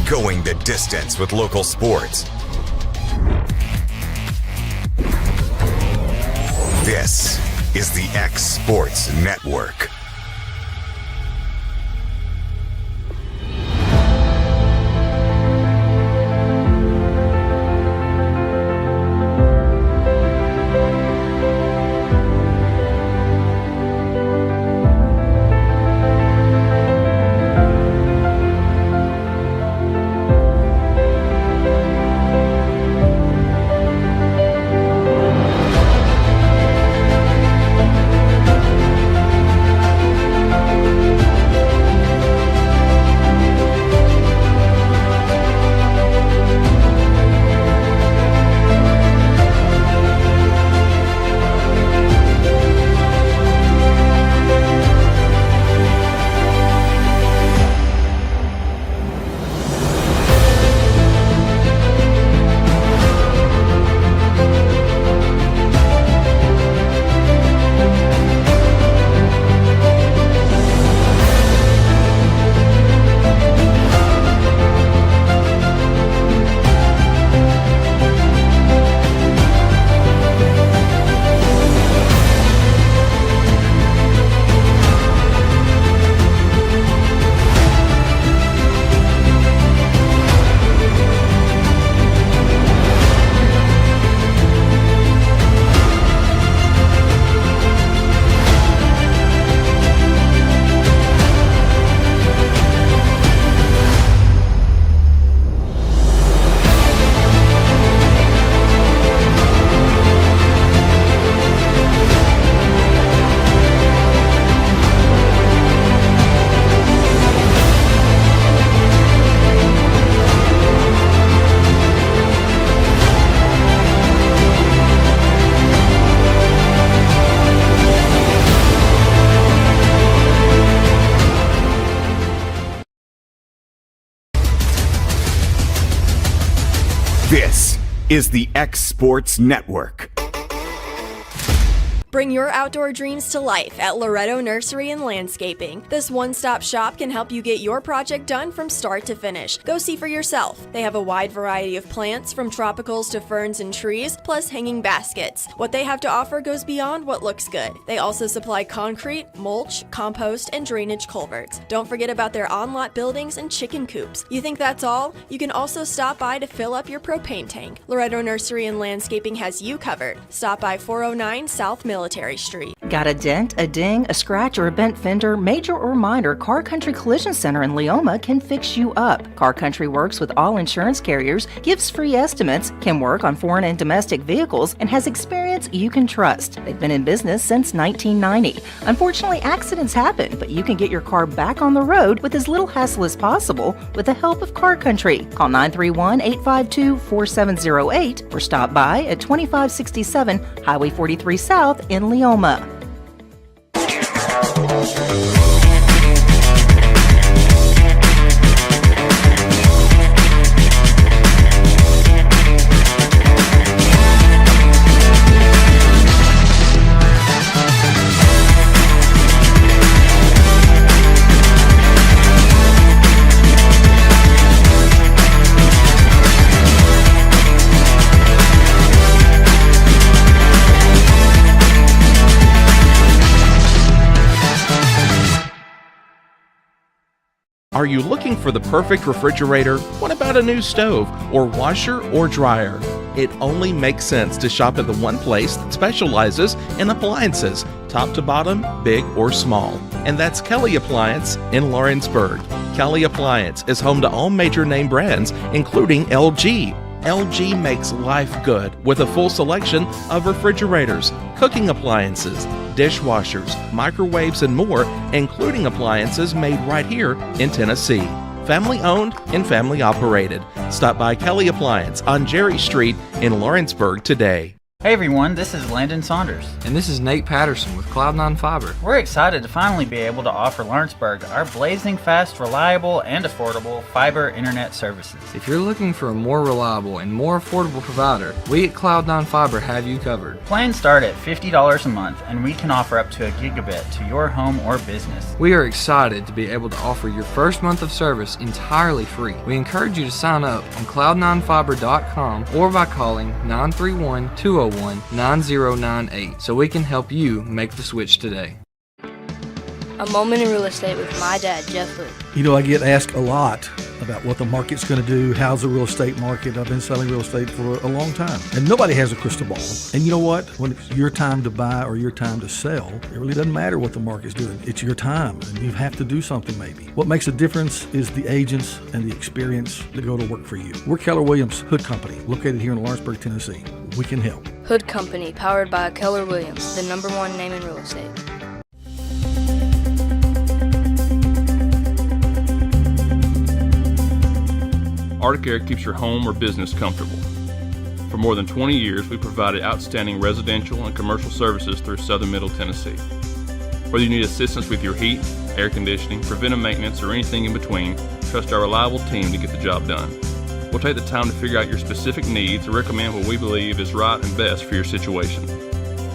going the distance with local sports. This is the X Sports Network. This is the X Sports Network. Bring your outdoor dreams to life at Loretto Nursery and Landscaping. This one-stop shop can help you get your project done from start to finish. Go see for yourself. They have a wide variety of plants, from tropicals to ferns and trees, plus hanging baskets. What they have to offer goes beyond what looks good. They also supply concrete, mulch, compost, and drainage culverts. Don't forget about their on-lot buildings and chicken coops. You think that's all? You can also stop by to fill up your propane tank. Loretto Nursery and Landscaping has you covered. Stop by 409 South Military Street. Got a dent, a ding, a scratch, or a bent fender? Major or minor, Car Country Collision Center in Leoma can fix you up. Car Country works with all insurance carriers, gives free estimates, can work on foreign and domestic vehicles, and has experience you can trust. They've been in business since 1990. Unfortunately, accidents happen, but you can get your car back on the road with as little hassle as possible with the help of Car Country. Call 931-852-4708 or stop by at 2567 Highway 43 South in Leoma. Are you looking for the perfect refrigerator? What about a new stove or washer or dryer? It only makes sense to shop at the one place that specializes in appliances, top to bottom, big or small. And that's Kelly Appliance in Lawrenceburg. Kelly Appliance is home to all major name brands, including LG. LG makes life good with a full selection of refrigerators, cooking appliances, dishwashers, microwaves, and more, including appliances made right here in Tennessee. Family owned and family operated. Stop by Kelly Appliance on Jerry Street in Lawrenceburg today. Hey everyone, this is Landon Saunders. And this is Nate Patterson with Cloud9 Fiber. We're excited to finally be able to offer Lawrenceburg our blazing fast, reliable, and affordable fiber internet services. If you're looking for a more reliable and more affordable provider, we at Cloud9 Fiber have you covered. Plans start at $50 a month, and we can offer up to a gigabit to your home or business. We are excited to be able to offer your first month of service entirely free. We encourage you to sign up on cloud9fiber.com or by calling 931-201-9098 so we can help you make the switch today. A moment in real estate with my dad, Jeff Hood. You know, I get asked a lot about what the market's going to do. How's the real estate market? I've been selling real estate for a long time, and nobody has a crystal ball. And you know what? When it's your time to buy or your time to sell, it really doesn't matter what the market's doing. It's your time, and you have to do something maybe. What makes a difference is the agents and the experience that go to work for you. We're Keller Williams Hood Company, located here in Lawrenceburg, Tennessee. We can help. Hood Company, powered by Keller Williams, the #1 name in real estate. Arctic Air keeps your home or business comfortable. For more than 20 years, we've provided outstanding residential and commercial services through southern Middle Tennessee. Whether you need assistance with your heat, air conditioning, preventive maintenance, or anything in between, trust our reliable team to get the job done. We'll take the time to figure out your specific needs and recommend what we believe is right and best for your situation.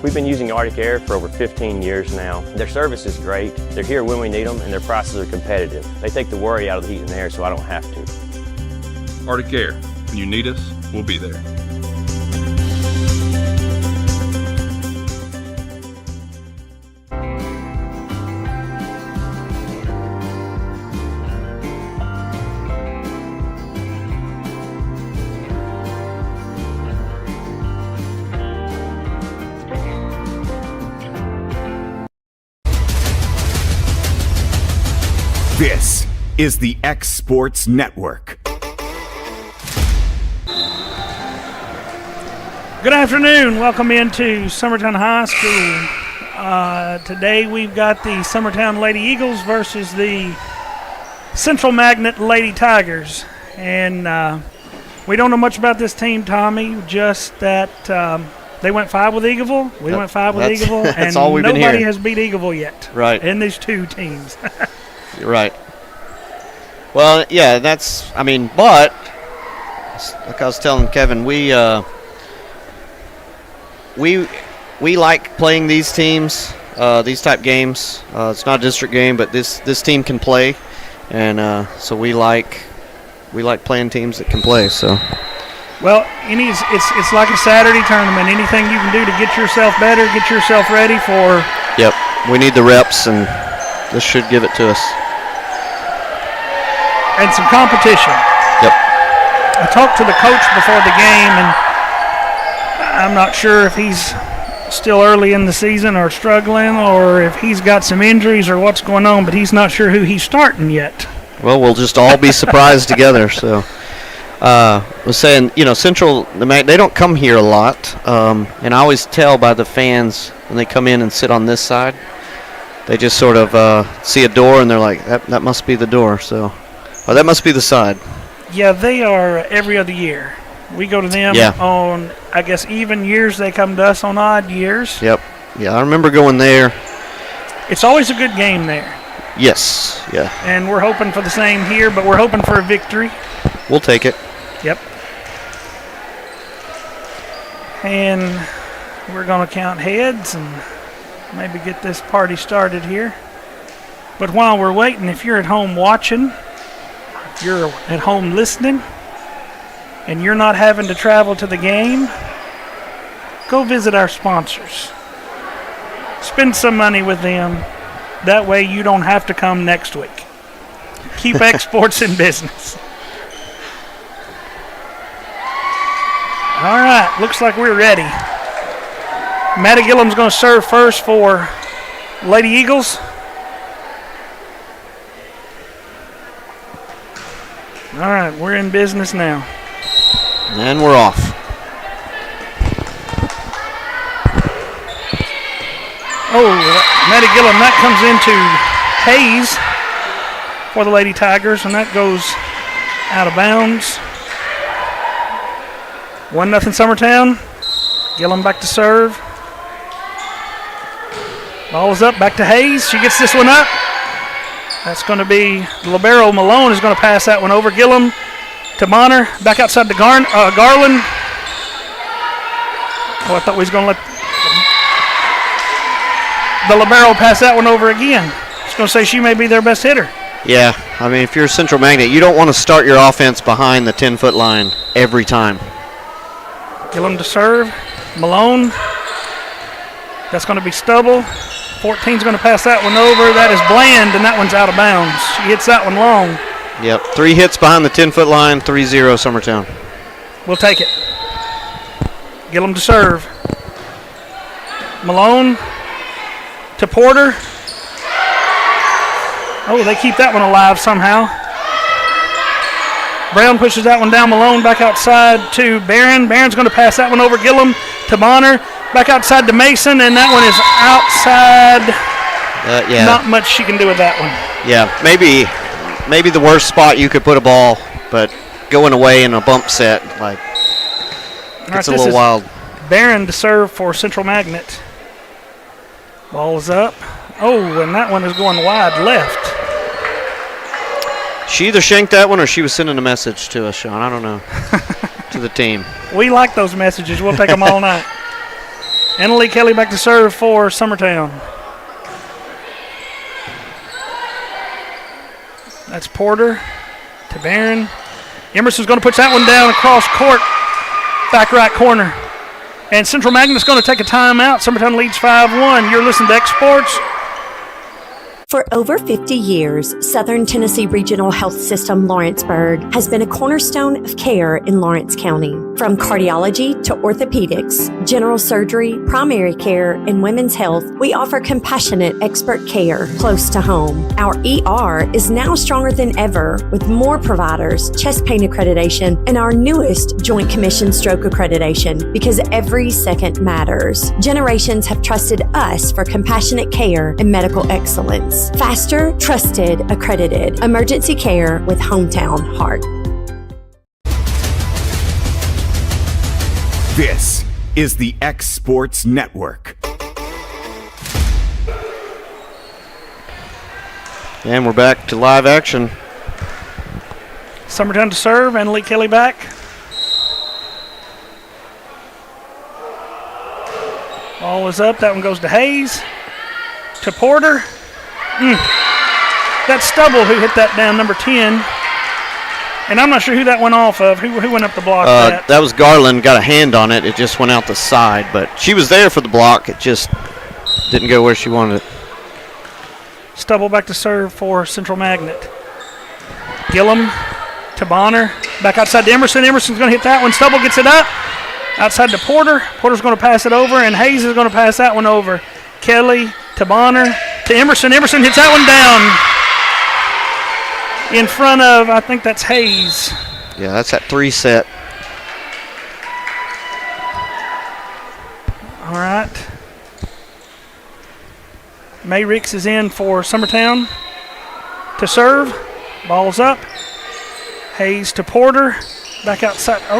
We've been using Arctic Air for over 15 years now. Their service is great, they're here when we need them, and their prices are competitive. They take the worry out of the heat and air so I don't have to. Arctic Air. When you need us, we'll be there. This is the X Sports Network. Good afternoon. Welcome into Summertown High School. Today we've got the Summertown Lady Eagles versus the Central Magnet Lady Tigers. And we don't know much about this team, Tommy, just that they went 5 with Eagleville. We went 5 with Eagleville. And all we've nobody been hearing. has beat Eagleville yet. Right. In these two teams. You're right. Well, yeah, but like I was telling Kevin, we like playing these teams, these type games. It's not a district game, but this team can play, and so we like playing teams that can play. So, well, it's like a Saturday tournament. Anything you can do to get yourself better, get yourself ready for. Yep, we need the reps, and this should give it to us. And some competition. Yep. I talked to the coach before the game, and I'm not sure if he's still early in the season or struggling or if he's got some injuries or what's going on, but he's not sure who he's starting yet. Well, we'll just all be surprised together. So, I was saying, Central, they don't come here a lot, and I always tell by the fans when they come in and sit on this side, they just sort of see a door and they're like, that must be the door. So, that must be the side. Yeah, they are every other year. We go to them on, I guess, even years. They come to us on odd years. Yep. Yeah, I remember going there. It's always a good game there. Yes. Yeah. And we're hoping for the same here, but we're hoping for a victory. We'll take it. Yep. And we're going to count heads and maybe get this party started here. But while we're waiting, if you're at home watching, if you're at home listening, and you're not having to travel to the game, go visit our sponsors. Spend some money with them. That way you don't have to come next week. Keep exports in business. All right, looks like we're ready. Maddie Gillum's going to serve first for Lady Eagles. All right, we're in business now. And we're off. Oh, Maddie Gillum, that comes into Hayes for the Lady Tigers, and that goes out of bounds. 1-0 Summertown. Gillum back to serve. Ball is up, back to Hayes. She gets this one up. That's going to be libero Malone is going to pass that one over. Gillum to Bonner, back outside to Garland. Oh, I thought we was going to let the libero pass that one over again. I was going to say she may be their best hitter. Yeah, I mean, if you're a Central Magnet, you don't want to start your offense behind the 10-foot line every time. Gillum to serve. Malone. That's going to be Stubble. 14's going to pass that one over. That is Bland, and that one's out of bounds. She hits that one long. Yep, 3 hits behind the 10-foot line, 3-0 Summertown. We'll take it. Gillum to serve. Malone to Porter. Oh, they keep that one alive somehow. Brown pushes that one down. Malone back outside to Barron. Barron's going to pass that one over. Gillum to Bonner. Back outside to Mason, and that one is outside. Yeah. Not much she can do with that one. Yeah, maybe the worst spot you could put a ball, but going away in a bump set, like, it's a little wild. Barron to serve for Central Magnet. Ball is up. Oh, and that one is going wide left. She either shanked that one or she was sending a message to us, Sean. I don't know. To the team. We like those messages. We'll take them all night. Annalie Kelly back to serve for Summertown. That's Porter to Barron. Emerson's going to put that one down across court, back right corner. And Central Magnet's going to take a timeout. Summertown leads 5-1. You're listening to X Sports. For over 50 years, Southern Tennessee Regional Health System Lawrenceburg has been a cornerstone of care in Lawrence County. From cardiology to orthopedics, general surgery, primary care, and women's health, we offer compassionate expert care close to home. Our ER is now stronger than ever with more providers, chest pain accreditation, and our newest Joint Commission stroke accreditation because every second matters. Generations have trusted us for compassionate care and medical excellence. Faster, trusted, accredited. Emergency care with hometown heart. This is the X Sports Network. And we're back to live action. Summertown to serve, and Lee Kelly back. Ball is up. That one goes to Hayes. To Porter. That's Stubble who hit that down, number 10. And I'm not sure who that went off of. Who went up the block that? That was Garland, got a hand on it. It just went out the side. But she was there for the block. It just didn't go where she wanted it. Stubble back to serve for Central Magnet. Gillum to Bonner. Back outside to Emerson. Emerson's going to hit that one. Stubble gets it up. Outside to Porter. Porter's going to pass it over, and Hayes is going to pass that one over. Kelly to Bonner to Emerson. Emerson hits that one down in front of, I think that's Hayes. Yeah, that's that 3 set. All right. May Ricks is in for Summertown to serve. Ball's up. Hayes to Porter. Back outside. Oh.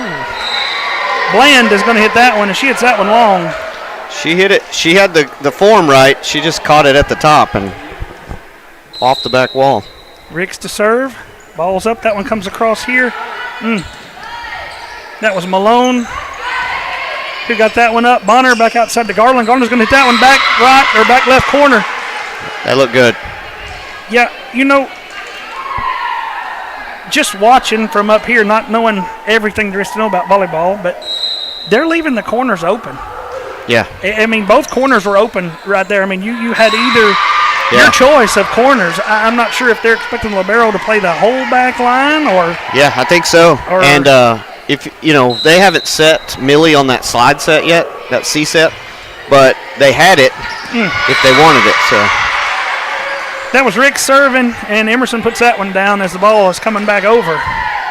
Bland is going to hit that one, and she hits that one long. She hit it. She had the form right. She just caught it at the top and off the back wall. Ricks to serve. Ball's up. That one comes across here. That was Malone who got that one up. Bonner back outside to Garland. Garland's going to hit that one back right or back left corner. That looked good. Yeah, you know, just watching from up here, not knowing everything there is to know about volleyball, but they're leaving the corners open. Yeah. I mean, both corners were open right there. I mean, you had either your choice of corners. I'm not sure if they're expecting libero to play the whole back line or. Yeah, I think so. And if you know, they haven't set Millie on that slide set yet, that C set, but they had it if they wanted it. So. That was Rick serving, and Emerson puts that one down as the ball is coming back over.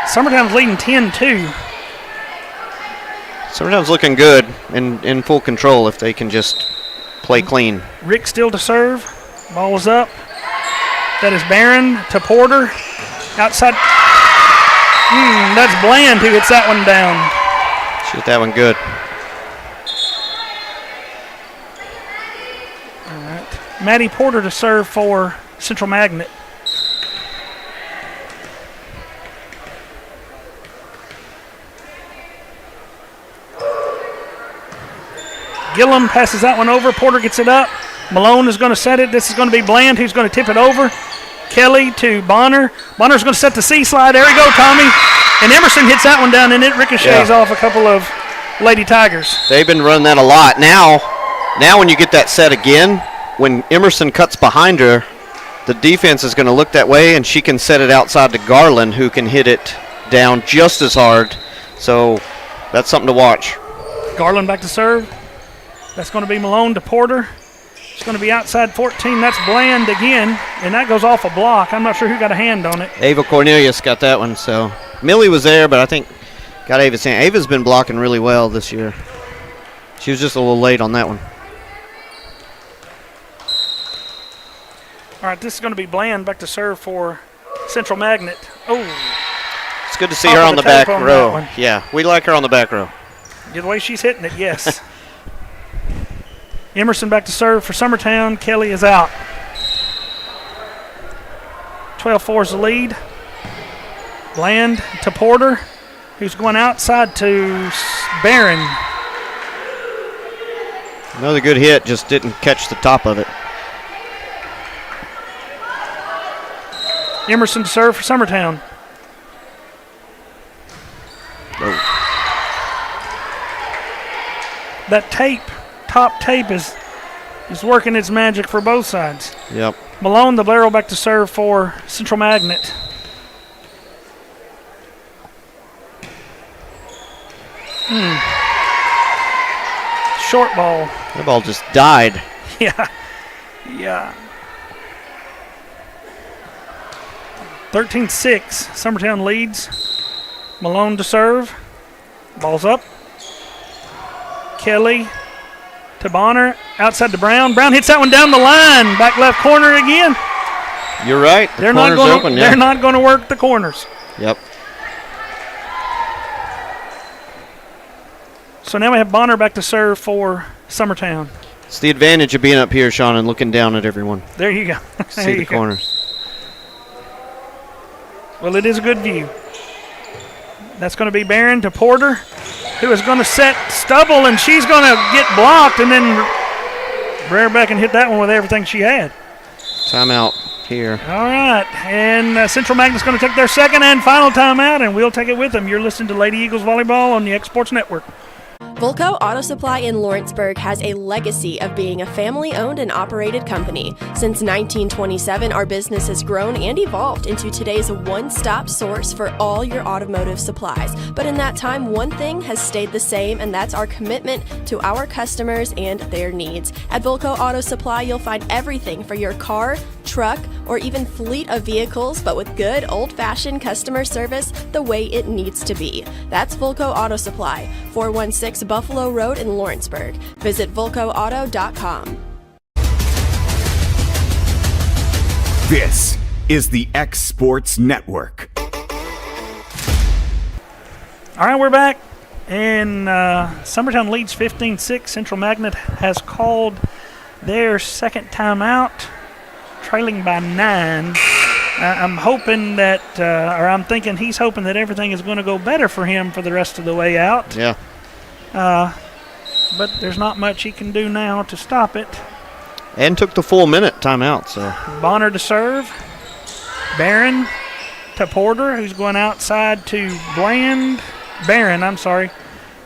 Summertown's leading 10-2. Summertown's looking good and in full control if they can just play clean. Rick still to serve. Ball is up. That is Barron to Porter. Outside. That's Bland who hits that one down. Shoot that one good. Maddie Porter to serve for Central Magnet. Gillum passes that one over. Porter gets it up. Malone is going to set it. This is going to be Bland who's going to tip it over. Kelly to Bonner. Bonner's going to set the C-slide. There we go, Tommy. And Emerson hits that one down, and it ricochets off a couple of Lady Tigers. They've been running that a lot. Now when you get that set again, when Emerson cuts behind her, the defense is going to look that way, and she can set it outside to Garland, who can hit it down just as hard. So that's something to watch. Garland back to serve. That's going to be Malone to Porter. It's going to be outside 14. That's Bland again, and that goes off a block. I'm not sure who got a hand on it. Ava Cornelius got that one. So Millie was there, but I think got Ava's hand. Ava's been blocking really well this year. She was just a little late on that one. All right, this is going to be Bland back to serve for Central Magnet. Oh. It's good to see her on the back row. Yeah, we like her on the back row. The way she's hitting it, yes. Emerson back to serve for Summertown. Kelly is out. 12-4 is the lead. Bland to Porter, who's going outside to Barron. Another good hit, just didn't catch the top of it. Emerson to serve for Summertown. Oh. That top tape is working its magic for both sides. Yep. Malone, the barrel back to serve for Central Magnet. Short ball. That ball just died. Yeah. 13-6. Summertown leads. Malone to serve. Ball's up. Kelly to Bonner. Outside to Brown. Brown hits that one down the line. Back left corner again. You're right. They're not going to work the corners. Yep. So now we have Bonner back to serve for Summertown. It's the advantage of being up here, Sean, and looking down at everyone. There you go. See the corners. Well, it is a good view. That's going to be Barron to Porter, who is going to set Stubble, and she's going to get blocked, and then rear back and hit that one with everything she had. Timeout here. All right, and Central Magnet's going to take their second and final timeout, and we'll take it with them. You're listening to Lady Eagles Volleyball on the X Sports Network. Volco Auto Supply in Lawrenceburg has a legacy of being a family-owned and operated company. Since 1927, our business has grown and evolved into today's one-stop source for all your automotive supplies. But in that time, one thing has stayed the same, and that's our commitment to our customers and their needs. At Volco Auto Supply, you'll find everything for your car, truck, or even fleet of vehicles, but with good old-fashioned customer service the way it needs to be. That's Volco Auto Supply, 416 Buffalo Road in Lawrenceburg. Visit VolcoAuto.com. This is the X Sports Network. All right, we're back. And Summertown leads 15-6. Central Magnet has called their second timeout, trailing by 9. I'm hoping that, or I'm thinking he's hoping that everything is going to go better for him for the rest of the way out. Yeah. But there's not much he can do now to stop it. And took the full minute timeout. So Bonner to serve. Barron to Porter, who's going outside to Barron, I'm sorry.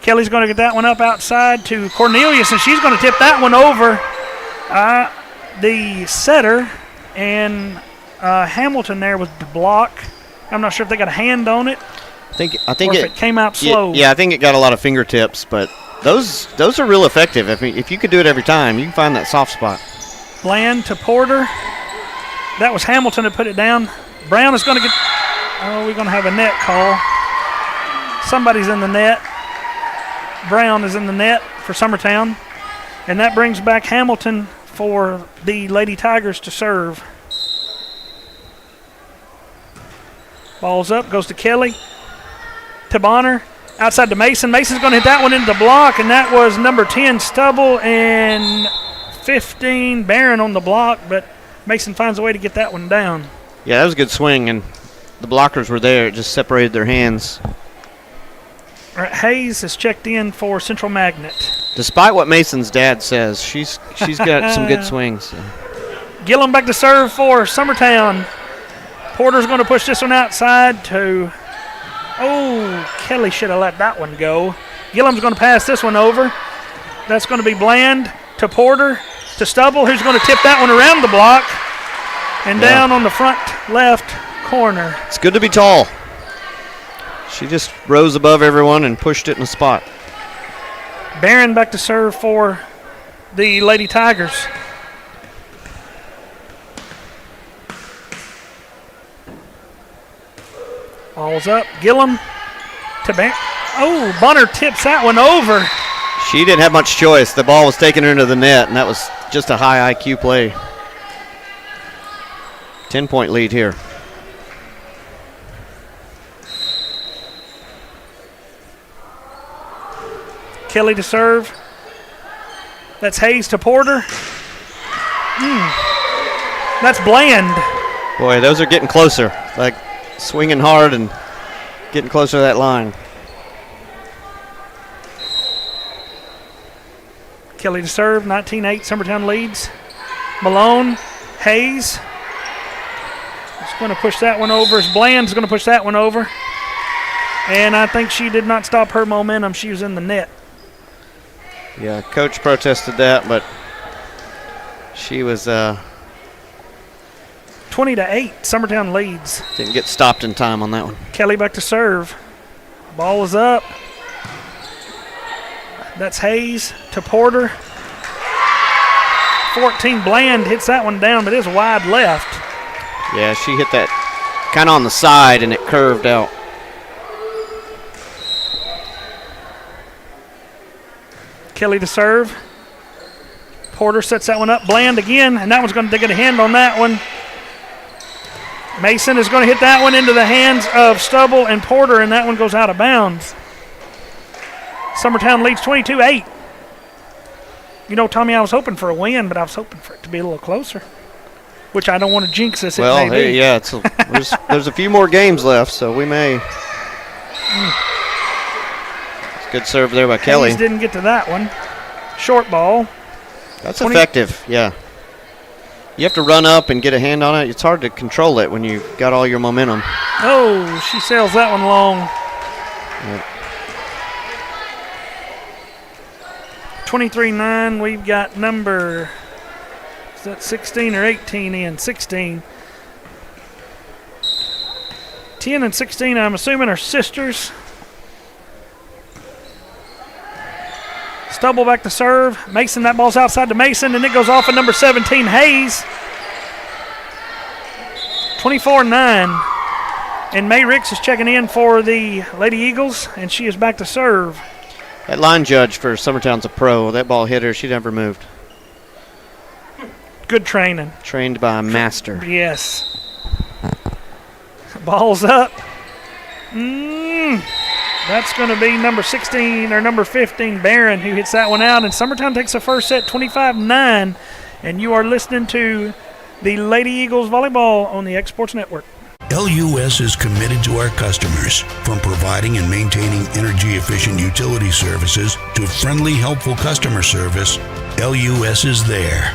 Kelly's going to get that one up outside to Cornelius, and she's going to tip that one over the setter, and Hamilton there was the block. I'm not sure if they got a hand on it. I think it came out slow. Yeah, I think it got a lot of fingertips, but those are real effective. If you could do it every time, you can find that soft spot. Bland to Porter. That was Hamilton to put it down. Brown is going to get. Oh, we're going to have a net call. Somebody's in the net. Brown is in the net for Summertown, and that brings back Hamilton for the Lady Tigers to serve. Ball's up, goes to Kelly. To Bonner, outside to Mason. Mason's going to hit that one into the block, and that was number 10, Stubble, and 15. Barron on the block, but Mason finds a way to get that one down. Yeah, that was a good swing, and the blockers were there. It just separated their hands. All right, Hayes is checked in for Central Magnet. Despite what Mason's dad says, she's got some good swings. So. Gillum back to serve for Summertown. Porter's going to push this one outside to... Oh, Kelly should have let that one go. Gillum's going to pass this one over. That's going to be Bland to Porter to Stubble, who's going to tip that one around the block and down on the front left corner. It's good to be tall. She just rose above everyone and pushed it in a spot. Barron back to serve for the Lady Tigers. Ball's up. Gillum to Barron. Oh, Bunner tips that one over. She didn't have much choice. The ball was taking her into the net, and that was just a high IQ play. 10-point lead here. Kelly to serve. That's Hayes to Porter. That's Bland. Boy, those are getting closer. Like swinging hard and getting closer to that line. Kelly to serve. 19-8. Summertown leads. Malone. Hayes. He's going to push that one over. Bland's going to push that one over. And I think she did not stop her momentum. She was in the net. Yeah, coach protested that, but she was 20-8. Summertown leads. Didn't get stopped in time on that one. Kelly back to serve. Ball is up. That's Hayes to Porter. 14. Bland hits that one down, but it's wide left. Yeah, she hit that kind of on the side, and it curved out. Kelly to serve. Porter sets that one up. Bland again, and that one's going to get a hand on that one. Mason is going to hit that one into the hands of Stubble and Porter, and that one goes out of bounds. Summertown leads 22-8. You know, Tommy, I was hoping for a win, but I was hoping for it to be a little closer, which I don't want to jinx us. Well, it may be. yeah, there's a few more games left, so we may. Good serve there by Kelly. Hayes didn't get to that one. Short ball. That's effective, yeah. You have to run up and get a hand on it. It's hard to control it when you've got all your momentum. Oh, she sails that one long. Yep. 23-9. We've got number, is that 16 or 18 in? 16. 10 and 16, I'm assuming, are sisters. Stubble back to serve. Mason, that ball's outside to Mason, and it goes off at number 17, Hayes. 24-9. And May Ricks is checking in for the Lady Eagles, and she is back to serve. That line judge for Summertown's a pro. That ball hit her. She never moved. Good training. Trained by a master. Yes. Ball's up. That's going to be number 16 or number 15, Barron, who hits that one out. And Summertown takes the first set 25-9. And you are listening to the Lady Eagles Volleyball on the X Sports Network. LUS is committed to our customers, from providing and maintaining energy-efficient utility services to friendly, helpful customer service. LUS is there.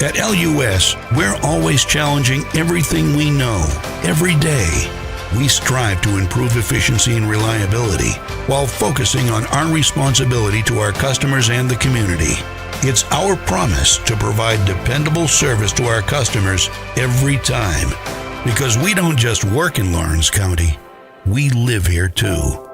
At LUS, we're always challenging everything we know, every day. We strive to improve efficiency and reliability while focusing on our responsibility to our customers and the community. It's our promise to provide dependable service to our customers every time. Because we don't just work in Lawrence County, we live here too.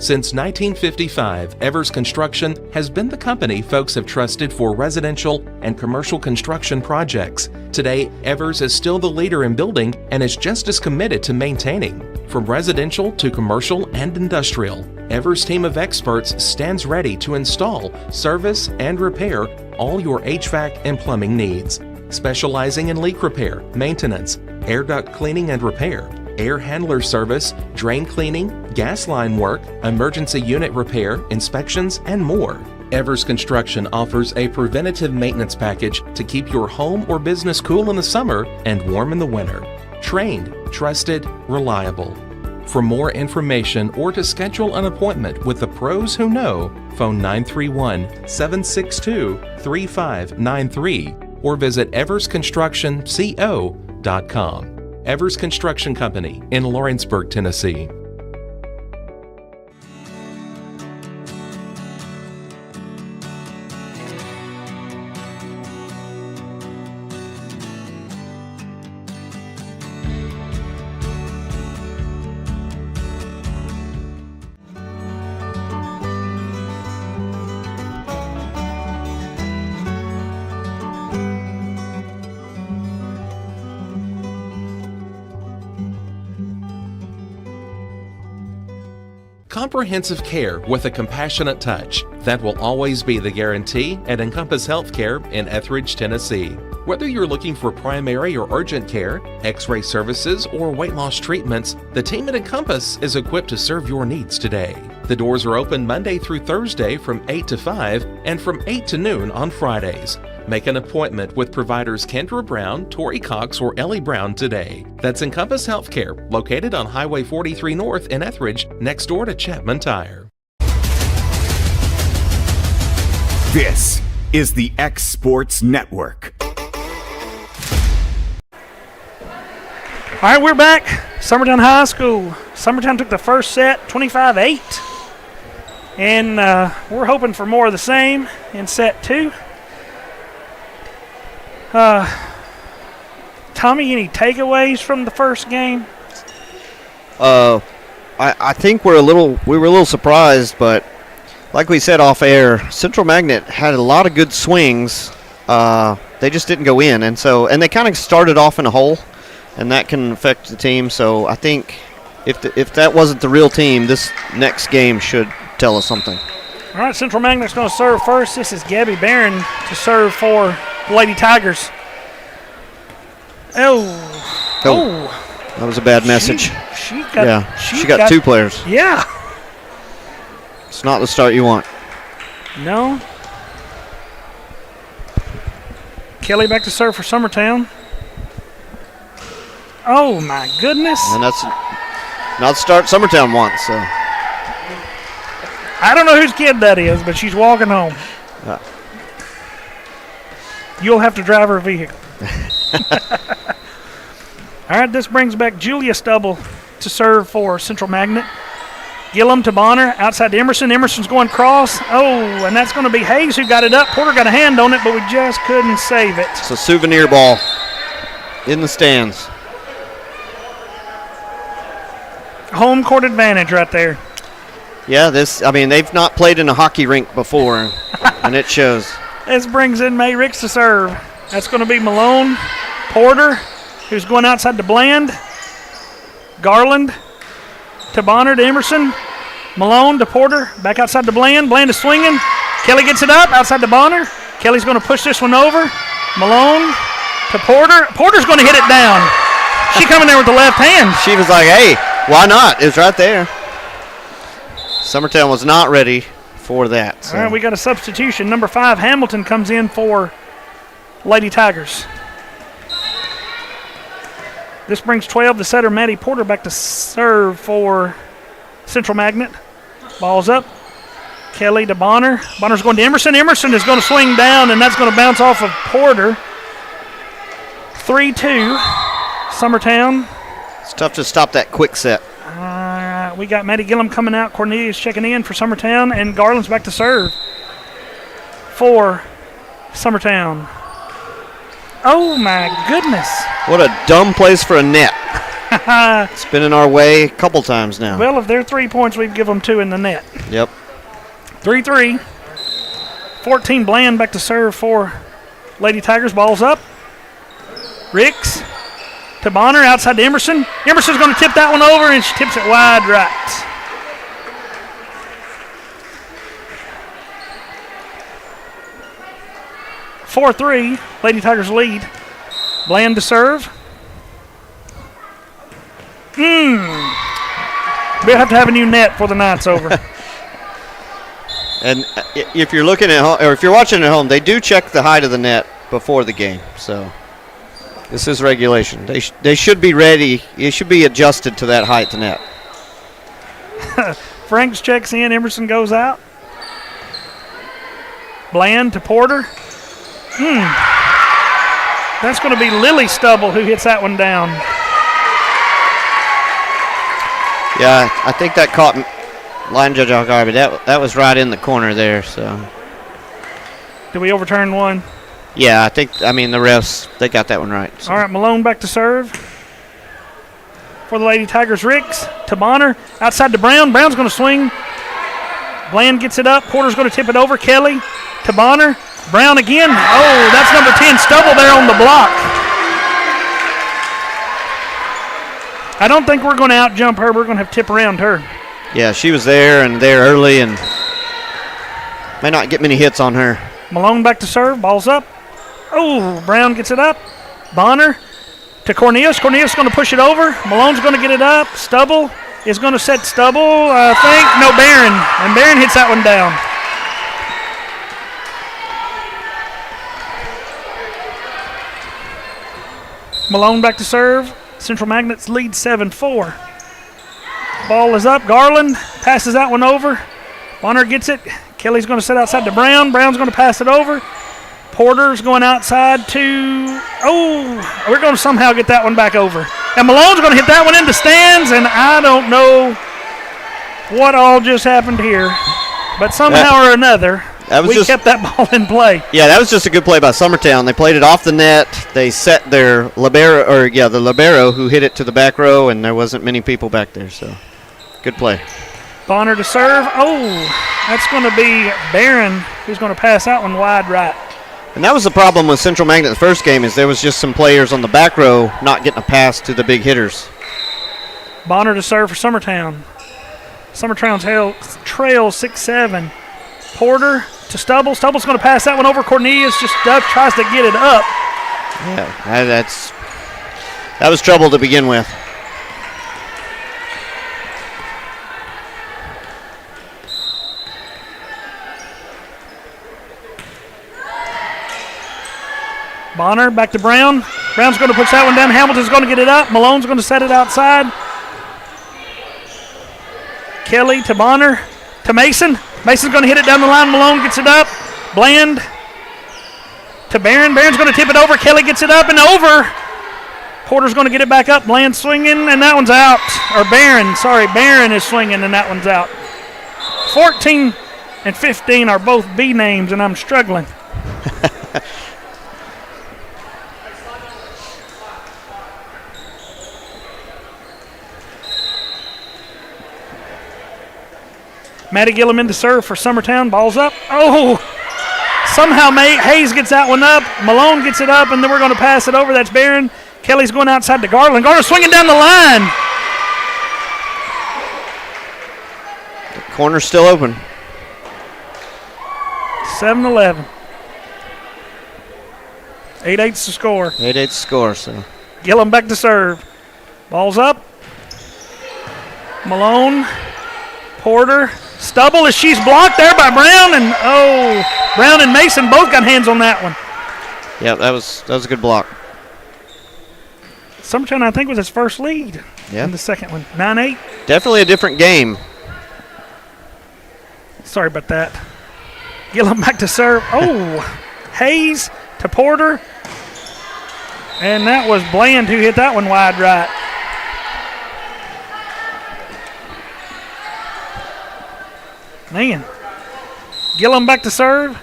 Since 1955, Evers Construction has been the company folks have trusted for residential and commercial construction projects. Today, Evers is still the leader in building and is just as committed to maintaining. From residential to commercial and industrial, Evers' team of experts stands ready to install, service, and repair all your HVAC and plumbing needs. Specializing in leak repair, maintenance, air duct cleaning and repair, air handler service, drain cleaning, gas line work, emergency unit repair, inspections, and more. Evers Construction offers a preventative maintenance package to keep your home or business cool in the summer and warm in the winter. Trained, trusted, reliable. For more information or to schedule an appointment with the pros who know, phone 931-762-3593 or visit eversconstructionco.com. Evers Construction Company in Lawrenceburg, Tennessee. Comprehensive care with a compassionate touch. That will always be the guarantee at Encompass Healthcare in Etheridge, Tennessee. Whether you're looking for primary or urgent care, x-ray services, or weight loss treatments, the team at Encompass is equipped to serve your needs today. The doors are open Monday through Thursday from 8 to 5 and from 8 to noon on Fridays. Make an appointment with providers Kendra Brown, Tori Cox, or Ellie Brown today. That's Encompass Healthcare, located on Highway 43 North in Etheridge, next door to Chapman Tire. This is the X Sports Network. All right, we're back. Summertown High School. Summertown took the first set, 25-8. And we're hoping for more of the same in set 2. Tommy, any takeaways from the first game? I think we were a little surprised, but like we said off air, Central Magnet had a lot of good swings. They just didn't go in, and they kind of started off in a hole, and that can affect the team. So I think if that wasn't the real team, this next game should tell us something. All right, Central Magnet's going to serve first. This is Gabby Barron to serve for Lady Tigers. Oh. That was a bad message. She got 2 players. Yeah. It's not the start you want. No. Kelly back to serve for Summertown. Oh, my goodness. And that's not the start Summertown wants. So. I don't know whose kid that is, but she's walking home. You'll have to drive her vehicle. All right, this brings back Julia Stubble to serve for Central Magnet. Gillum to Bonner, outside to Emerson. Emerson's going cross. Oh, and that's going to be Hayes who got it up. Porter got a hand on it, but we just couldn't save it. It's a souvenir ball in the stands. Home court advantage right there. Yeah, they've not played in a hockey rink before, and it shows. This brings in May Ricks to serve. That's going to be Malone, Porter, who's going outside to Bland, Garland to Bonner to Emerson, Malone to Porter, back outside to Bland. Bland is swinging. Kelly gets it up outside to Bonner. Kelly's going to push this one over. Malone to Porter. Porter's going to hit it down. She coming there with the left hand. She was like, hey, why not? It was right there. Summertown was not ready for that. So. All right, we got a substitution. Number 5, Hamilton, comes in for Lady Tigers. This brings 12, the setter, Maddie Porter, back to serve for Central Magnet. Ball's up. Kelly to Bonner. Bonner's going to Emerson. Emerson is going to swing down, and that's going to bounce off of Porter. 3-2, Summertown. It's tough to stop that quick set. We got Maddie Gillum coming out. Cornelius checking in for Summertown, and Garland's back to serve for Summertown. Oh, my goodness. What a dumb place for a net. It's been in our way a couple times now. Well, if they're 3 points, we've given them 2 in the net. Yep. 3-3. 14, Bland back to serve for Lady Tigers. Ball's up. Ricks to Bonner, outside to Emerson. Emerson's going to tip that one over, and she tips it wide right. (4-3), Lady Tigers lead. Bland to serve. We'll have to have a new net before the night's over. And if you're looking at home, or if you're watching at home, they do check the height of the net before the game. So this is regulation. They should be ready. It should be adjusted to that height of net. Franks checks in. Emerson goes out. Bland to Porter. That's going to be Lily Stubble who hits that one down. Yeah, I think that caught line judge off guard, but that was right in the corner there. So. Did we overturn one? Yeah, the refs, they got that one right. So. All right, Malone back to serve. For the Lady Tigers, Ricks to Bonner. Outside to Brown. Brown's going to swing. Bland gets it up. Porter's going to tip it over. Kelly to Bonner. Brown again. Oh, that's number 10, Stubble there on the block. I don't think we're going to out-jump her. We're going to have tip around her. Yeah, she was there early and may not get many hits on her. Malone back to serve. Ball's up. Oh, Brown gets it up. Bonner to Cornelius. Cornelius is going to push it over. Malone's going to get it up. Stubble is going to set Stubble. I think. No, Barron. And Barron hits that one down. Malone back to serve. Central Magnets lead 7-4. Ball is up. Garland passes that one over. Bonner gets it. Kelly's going to set outside to Brown. Brown's going to pass it over. Porter's going outside to... Oh, we're going to somehow get that one back over. And Malone's going to hit that one in the stands, and I don't know what all just happened here. But somehow or another, we kept that ball in play. Yeah, that was just a good play by Summertown. They played it off the net. They set their the libero who hit it to the back row, and there wasn't many people back there. So, good play. Bonner to serve. Oh, that's going to be Barron who's going to pass that one wide right. And that was the problem with Central Magnet the first game, is there was just some players on the back row not getting a pass to the big hitters. Bonner to serve for Summertown. Summertown trails 6-7. Porter to Stubble. Stubble's going to pass that one over. Cornelius just tries to get it up. Yeah, that was trouble to begin with. Bonner back to Brown. Brown's going to push that one down. Hamilton's going to get it up. Malone's going to set it outside. Kelly to Bonner to Mason. Mason's going to hit it down the line. Malone gets it up. Bland to Barron. Barron's going to tip it over. Kelly gets it up and over. Porter's going to get it back up. Bland swinging, and that one's out. Or Barron is swinging, and that one's out. 14 and 15 are both B names, and I'm struggling. Maddie Gilliam in to serve for Summertown. Ball's up. Oh! Somehow Hayes gets that one up. Malone gets it up, and then we're going to pass it over. That's Barron. Kelly's going outside to Garland. Garland swinging down the line. The corner's still open. 7-11. 8-8's the score. 8-8's the score, so. Gilliam back to serve. Ball's up. Malone. Porter. Stubble as she's blocked there by Brown, and Brown and Mason both got hands on that one. Yeah, that was a good block. Summertown, I think, was his first lead in the second one. 9-8. Definitely a different game. Sorry about that. Gilliam back to serve. Oh, Hayes to Porter. And that was Bland who hit that one wide right. Man. Gilliam back to serve.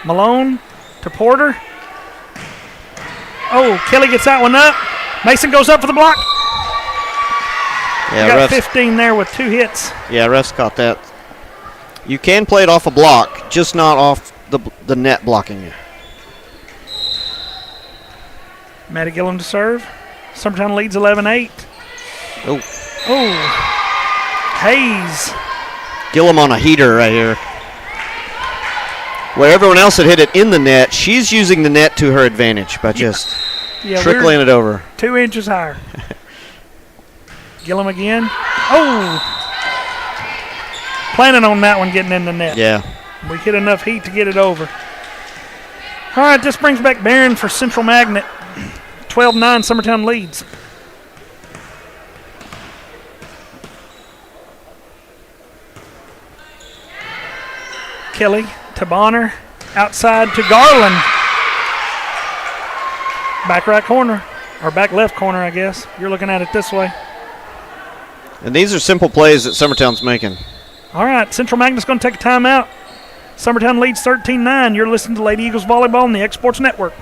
Malone to Porter. Oh, Kelly gets that one up. Mason goes up for the block. Yeah, got 15 there with 2 hits. Yeah, refs caught that. You can play it off a block, just not off the net blocking you. Maddie Gilliam to serve. Summertown leads 11-8. Oh, Hayes. Gilliam on a heater right here. Where everyone else had hit it in the net, she's using the net to her advantage by just Yeah, trickling it over. 2 inches higher. Gillum again. Oh! Planning on that one getting in the net. Yeah. We hit enough heat to get it over. All right, this brings back Barron for Central Magnet. 12-9, Summertown leads. Kelly to Bonner. Outside to Garland. Back right corner. Or back left corner, I guess. You're looking at it this way. And these are simple plays that Summertown's making. All right, Central Magnet's going to take a timeout. Summertown leads 13-9. You're listening to Lady Eagles Volleyball on the X Sports Network.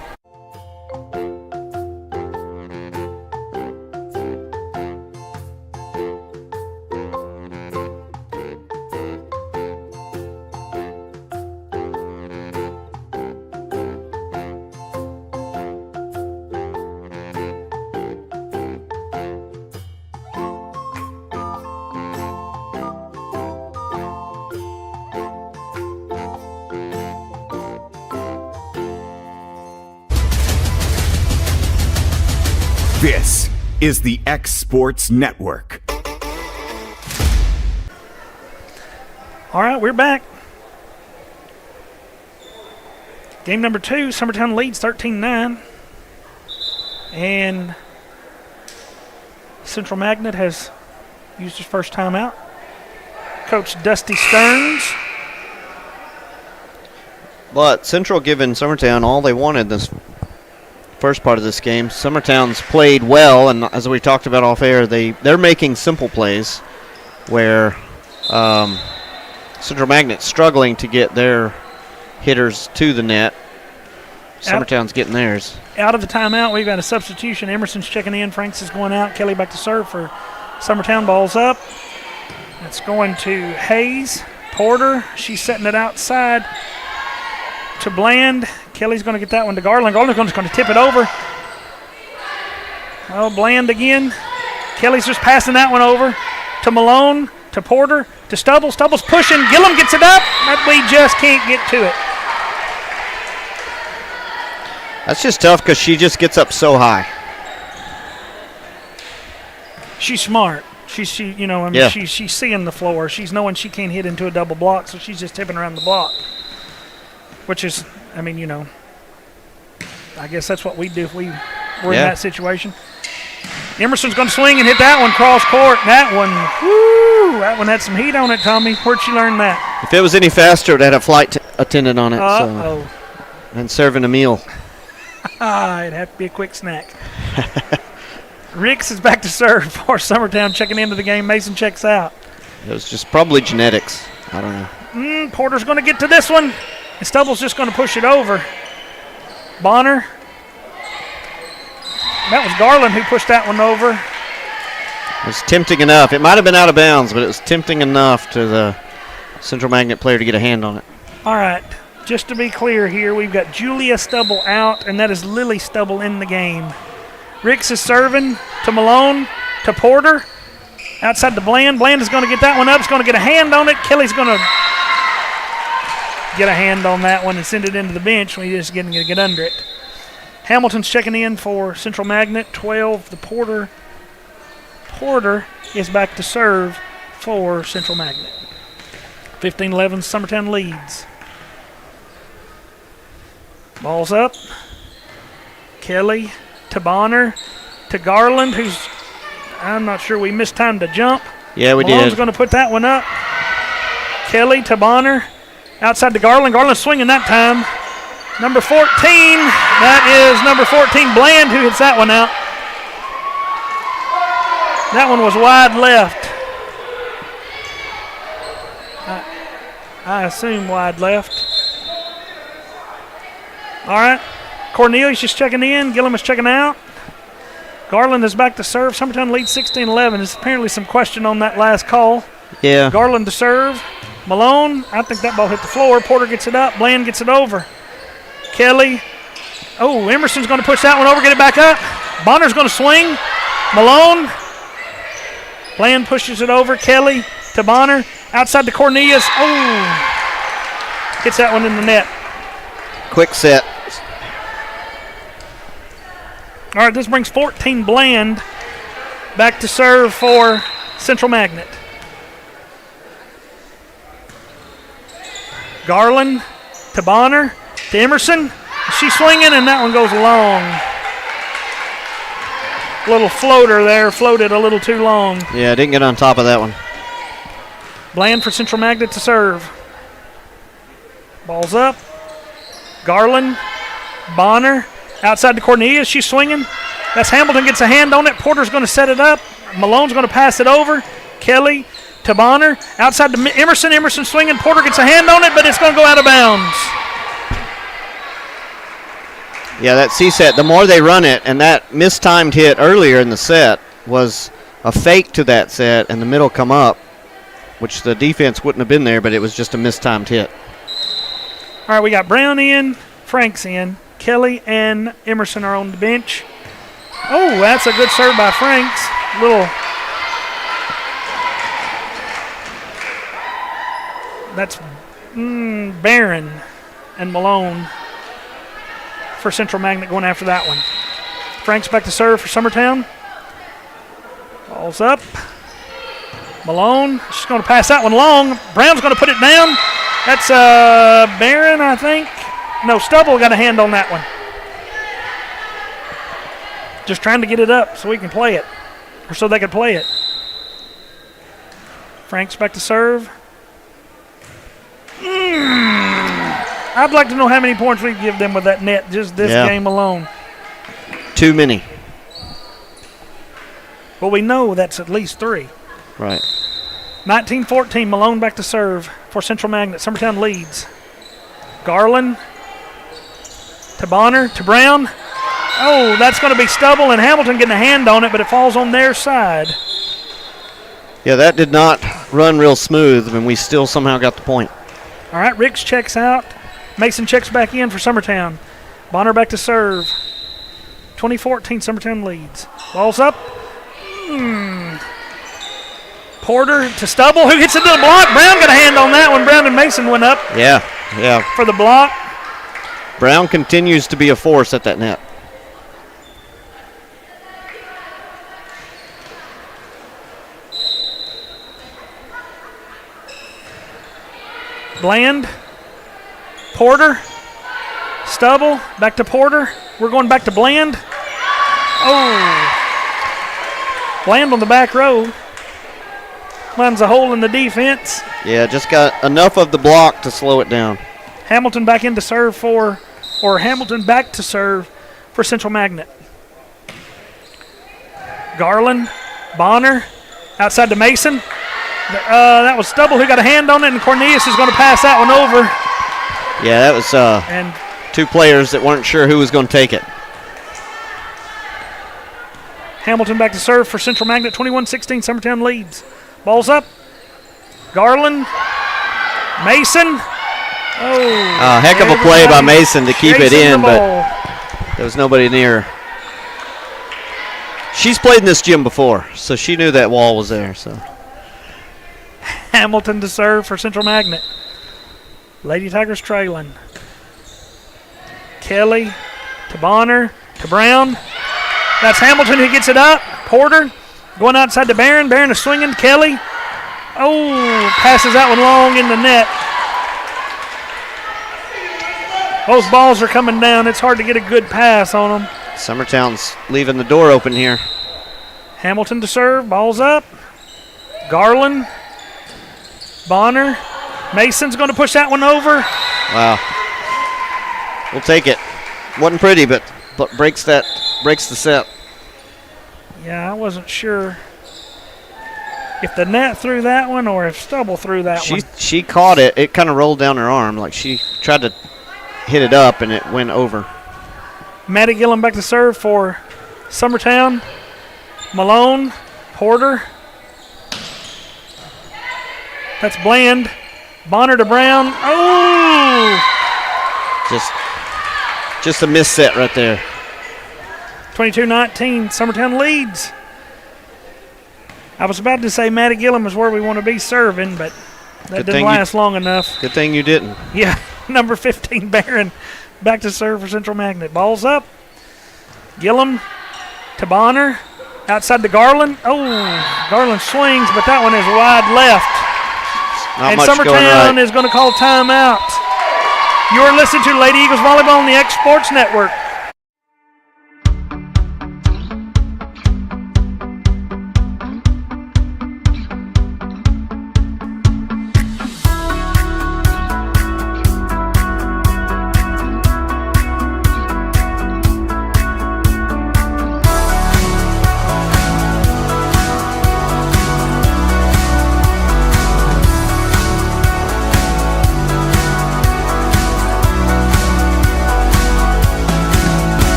This is the X Sports Network. All right, we're back. Game number 2, Summertown leads 13-9. And Central Magnet has used his first timeout. Coach Dusty Stearns. But Central giving Summertown all they wanted this first part of this game. Summertown's played well, and as we talked about off air, they're making simple plays where Central Magnet's struggling to get their hitters to the net. Summertown's getting theirs. Out of the timeout, we've got a substitution. Emerson's checking in. Franks is going out. Kelly back to serve for Summertown. Ball's up. It's going to Hayes. Porter, she's setting it outside to Bland. Kelly's going to get that one to Garland. Garland's going to tip it over. Oh, Bland again. Kelly's just passing that one over to Malone, to Porter, to Stubble. Stubble's pushing. Gillum gets it up, but we just can't get to it. That's just tough because she just gets up so high. She's smart. She's seeing the floor. She's knowing she can't hit into a double block, so she's just tipping around the block. Which is, I guess that's what we'd do if we were in that situation. Emerson's going to swing and hit that one cross court. That one had some heat on it, Tommy. Where'd she learn that? If it was any faster, it had a flight attendant on it. And serving a meal. It'd have to be a quick snack. Ricks is back to serve for Summertown checking into the game. Mason checks out. It was just probably genetics. I don't know. Porter's going to get to this one. And Stubble's just going to push it over. Bonner. That was Garland who pushed that one over. It was tempting enough. It might have been out of bounds, but it was tempting enough to the Central Magnet player to get a hand on it. All right. Just to be clear here, we've got Julia Stubble out, and that is Lily Stubble in the game. Ricks is serving to Malone, to Porter. Outside to Bland. Bland is going to get that one up. He's going to get a hand on it. Kelly's going to get a hand on that one and send it into the bench. We're just getting to get under it. Hamilton's checking in for Central Magnet. 12, the Porter. Porter is back to serve for Central Magnet. 15-11, Summertown leads. Ball's up. Kelly to Bonner to Garland, who's, I'm not sure, we missed time to jump. Yeah, we Malone's did. going to put that one up. Kelly to Bonner. Outside to Garland. Garland swinging that time. Number 14. That is number 14, Bland, who hits that one out. That one was wide left. I assume wide left. All right. Cornelius just checking in. Gillum is checking out. Garland is back to serve. Summertown leads 16-11. There's apparently some question on that last call. Yeah. Garland to serve. Malone, I think that ball hit the floor. Porter gets it up. Bland gets it over. Kelly. Oh, Emerson's going to push that one over, get it back up. Bonner's going to swing. Malone. Bland pushes it over. Kelly to Bonner. Outside to Cornelius. Oh. Gets that one in the net. Quick set. All right, this brings 14 Bland back to serve for Central Magnet. Garland to Bonner to Emerson. She's swinging, and that one goes long. Little floater there, floated a little too long. Yeah, didn't get on top of that one. Bland for Central Magnet to serve. Ball's up. Garland, Bonner, outside to Cornelius. She's swinging. That's Hamilton gets a hand on it. Porter's going to set it up. Malone's going to pass it over. Kelly to Bonner, outside to Emerson. Emerson swinging. Porter gets a hand on it, but it's going to go out of bounds. Yeah, that C-set, the more they run it, and that mistimed hit earlier in the set was a fake to that set, and the middle come up, which the defense wouldn't have been there, but it was just a mistimed hit. All right, we got Brown in, Franks in, Kelly and Emerson are on the bench. Oh, that's a good serve by Franks. That's Barron and Malone for Central Magnet going after that one. Franks back to serve for Summertown. Ball's up. Malone, she's going to pass that one long. Brown's going to put it down. That's Barron, I think. No, Stubble got a hand on that one. Just trying to get it up so we can play it, or so they can play it. Franks back to serve. I'd like to know how many points we give them with that net just this game alone. Too many. Well, we know that's at least 3. Right. 19-14, Malone back to serve for Central Magnet. Summertown leads. Garland to Bonner to Brown. Oh, that's going to be Stubble and Hamilton getting a hand on it, but it falls on their side. Yeah, that did not run real smooth, and we still somehow got the point. All right, Ricks checks out. Mason checks back in for Summertown. Bonner back to serve. 20-14, Summertown leads. Ball's up. Porter to Stubble, who hits into the block. Brown got a hand on that one. Brown and Mason went up. Yeah. For the block. Brown continues to be a force at that net. Bland, Porter, Stubble, back to Porter. We're going back to Bland. Oh. Bland on the back row. Finds a hole in the defense. Yeah, just got enough of the block to slow it down. Hamilton back in to serve Hamilton back to serve for Central Magnet. Garland, Bonner, outside to Mason. That was Stubble who got a hand on it, and Cornelius is going to pass that one over. Yeah, that was and 2 players that weren't sure who was going to take it. Hamilton back to serve for Central Magnet. 21-16, Summertown leads. Ball's up. Garland, Mason. Oh, heck of a play by Mason to keep it in, but there was nobody near. She's played in this gym before, so she knew that wall was there. So Hamilton to serve for Central Magnet. Lady Tigers trailing. Kelly to Bonner to Brown. That's Hamilton who gets it up. Porter going outside to Barron. Barron is swinging. Kelly. Oh, passes that one long in the net. Those balls are coming down. It's hard to get a good pass on them. Summertown's leaving the door open here. Hamilton to serve. Ball's up. Garland. Bonner. Mason's going to push that one over. Wow. We'll take it. Wasn't pretty, but breaks the set. Yeah, I wasn't sure if the net threw that one or if Stubble threw that one. She caught it. It kind of rolled down her arm. Like she tried to hit it up, and it went over. Maddie Gillum back to serve for Summertown. Malone. Porter. That's Bland. Bonner to Brown. Oh! Just a miss set right there. 22-19, Summertown leads. I was about to say Maddie Gillum is where we want to be serving, but that didn't last long enough. Good thing you didn't. Yeah, number 15, Barron, back to serve for Central Magnet. Ball's up. Gillum to Bonner. Outside to Garland. Oh, Garland swings, but that one is wide left. Not and much Summertown going right. is going to call timeout. You're listening to Lady Eagles Volleyball on the X Sports Network.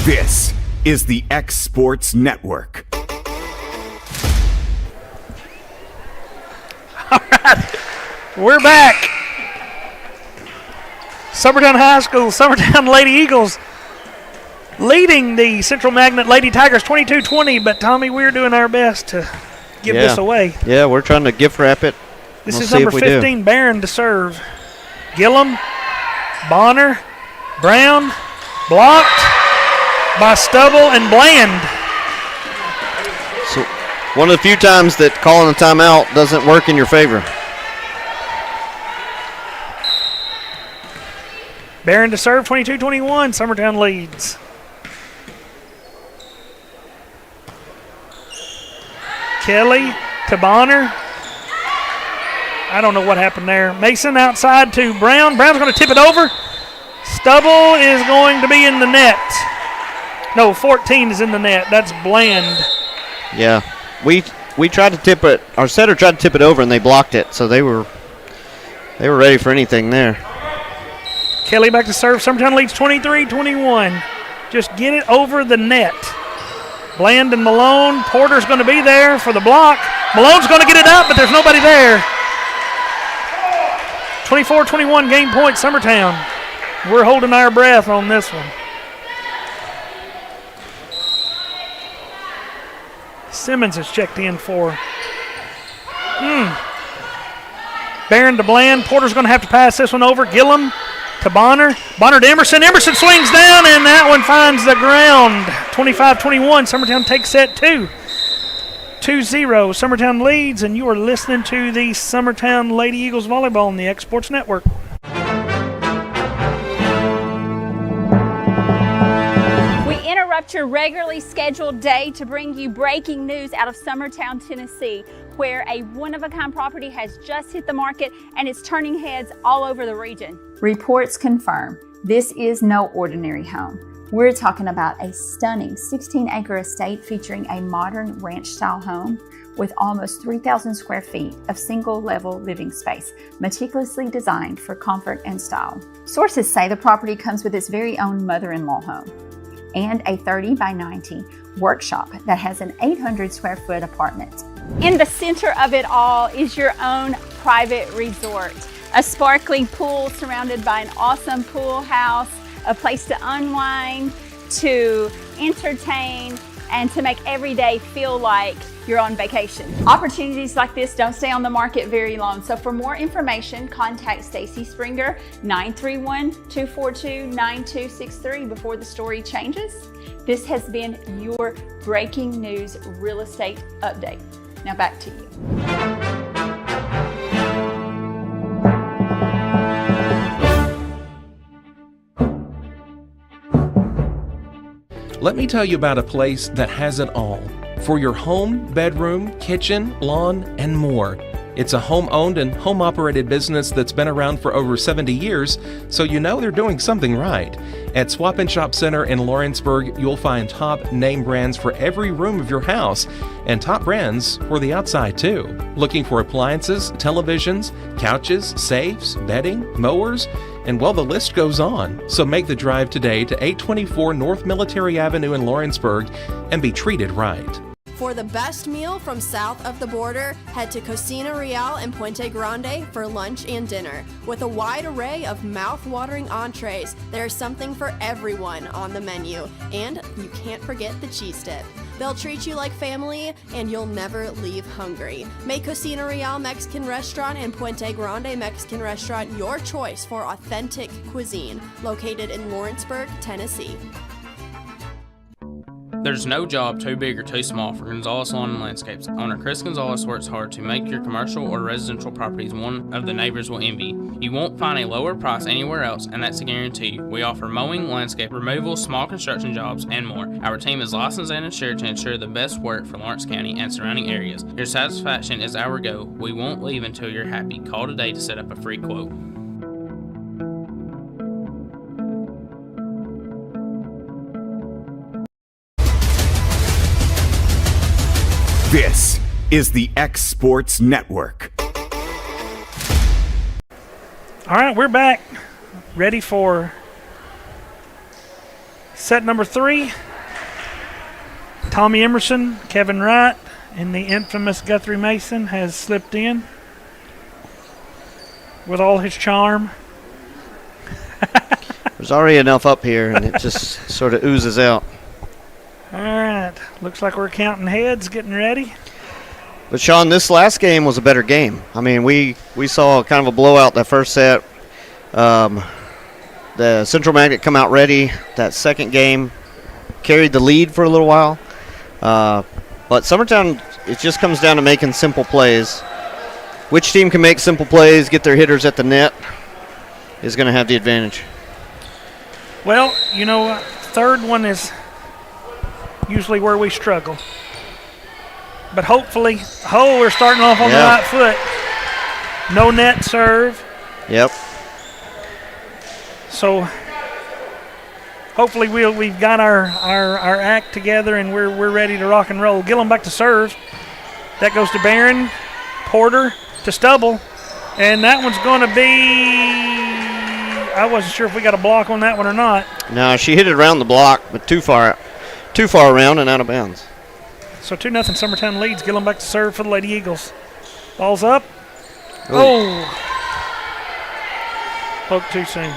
This is the X Sports Network. All right, we're back. Summertown High School, Summertown Lady Eagles leading the Central Magnet Lady Tigers 22-20, but Tommy, we're doing our best to give this away. Yeah, we're trying to gift wrap it. This is number 15, Barron to serve. Gillum, Bonner, Brown, blocked by Stubble and Bland. So one of the few times that calling a timeout doesn't work in your favor. Barron to serve, 22-21. Summertown leads. Kelly to Bonner. I don't know what happened there. Mason outside to Brown. Brown's going to tip it over. Stubble is going to be in the net. No, 14 is in the net. That's Bland. Yeah, we tried to tip it. Our setter tried to tip it over, and they blocked it. So they were ready for anything there. Kelly back to serve. Summertown leads 23-21. Just get it over the net. Bland and Malone. Porter's going to be there for the block. Malone's going to get it up, but there's nobody there. 24-21 game point, Summertown. We're holding our breath on this one. Simmons has checked in for. Barron to Bland. Porter's going to have to pass this one over. Gillum to Bonner. Bonner to Emerson. Emerson swings down, and that one finds the ground. 25-21. Summertown takes set 2. 2-0. Summertown leads, and you are listening to the Summertown Lady Eagles Volleyball on the X Sports Network. Interrupt your regularly scheduled day to bring you breaking news out of Summertown, Tennessee, where a one-of-a-kind property has just hit the market and is turning heads all over the region. Reports confirm this is no ordinary home. We're talking about a stunning 16-acre estate featuring a modern ranch-style home with almost 3,000 square feet of single-level living space, meticulously designed for comfort and style. Sources say the property comes with its very own mother-in-law home and a 30 by 90 workshop that has an 800 square foot apartment. In the center of it all is your own private resort. A sparkling pool surrounded by an awesome pool house, a place to unwind, to entertain, and to make every day feel like you're on vacation. Opportunities like this don't stay on the market very long, so for more information, contact Stacy Springer, 931-242-9263 before the story changes. This has been your breaking news real estate update. Now back to you. Let me tell you about a place that has it all. For your home, bedroom, kitchen, lawn, and more. It's a home-owned and home-operated business that's been around for over 70 years, so you know they're doing something right. At Swap and Shop Center in Lawrenceburg, you'll find top name brands for every room of your house, and top brands for the outside too. Looking for appliances, televisions, couches, safes, bedding, mowers, and well, the list goes on. So make the drive today to 824 North Military Avenue in Lawrenceburg and be treated right. For the best meal from south of the border, head to Cocina Real in Puente Grande for lunch and dinner. With a wide array of mouth-watering entrees, there's something for everyone on the menu. And you can't forget the cheese dip. They'll treat you like family, and you'll never leave hungry. Make Cocina Real Mexican Restaurant and Puente Grande Mexican Restaurant your choice for authentic cuisine, located in Lawrenceburg, Tennessee. There's no job too big or too small for Gonzalez Lawn and Landscapes. Owner Chris Gonzalez works hard to make your commercial or residential properties one of the neighbors will envy. You won't find a lower price anywhere else, and that's a guarantee. We offer mowing, landscape removal, small construction jobs, and more. Our team is licensed and insured to ensure the best work for Lawrence County and surrounding areas. Your satisfaction is our goal. We won't leave until you're happy. Call today to set up a free quote. This is the X Sports Network. All right, we're back. Ready for set number 3. Tommy Emerson, Kevin Wright, and the infamous Guthrie Mason has slipped in with all his charm. There's already enough up here, and it just sort of oozes out. All right, looks like we're counting heads, getting ready. But, Sean, this last game was a better game. I mean, we saw kind of a blowout that first set. The Central Magnet come out ready. That second game carried the lead for a little while. But Summertown, it just comes down to making simple plays. Which team can make simple plays, get their hitters at the net, is going to have the advantage. Well, you know, third one is usually where we struggle. But hopefully, we're starting off on the right foot. No net serve. Yep. So hopefully we've got our act together and we're ready to rock and roll. Gillum back to serve. That goes to Barron. Porter to Stubble. And that one's going to be, I wasn't sure if we got a block on that one or not. No, she hit it around the block, but too far around and out of bounds. So 2-0 Summertown leads. Gillum back to serve for the Lady Eagles. Ball's up. Oh. Spoke too soon.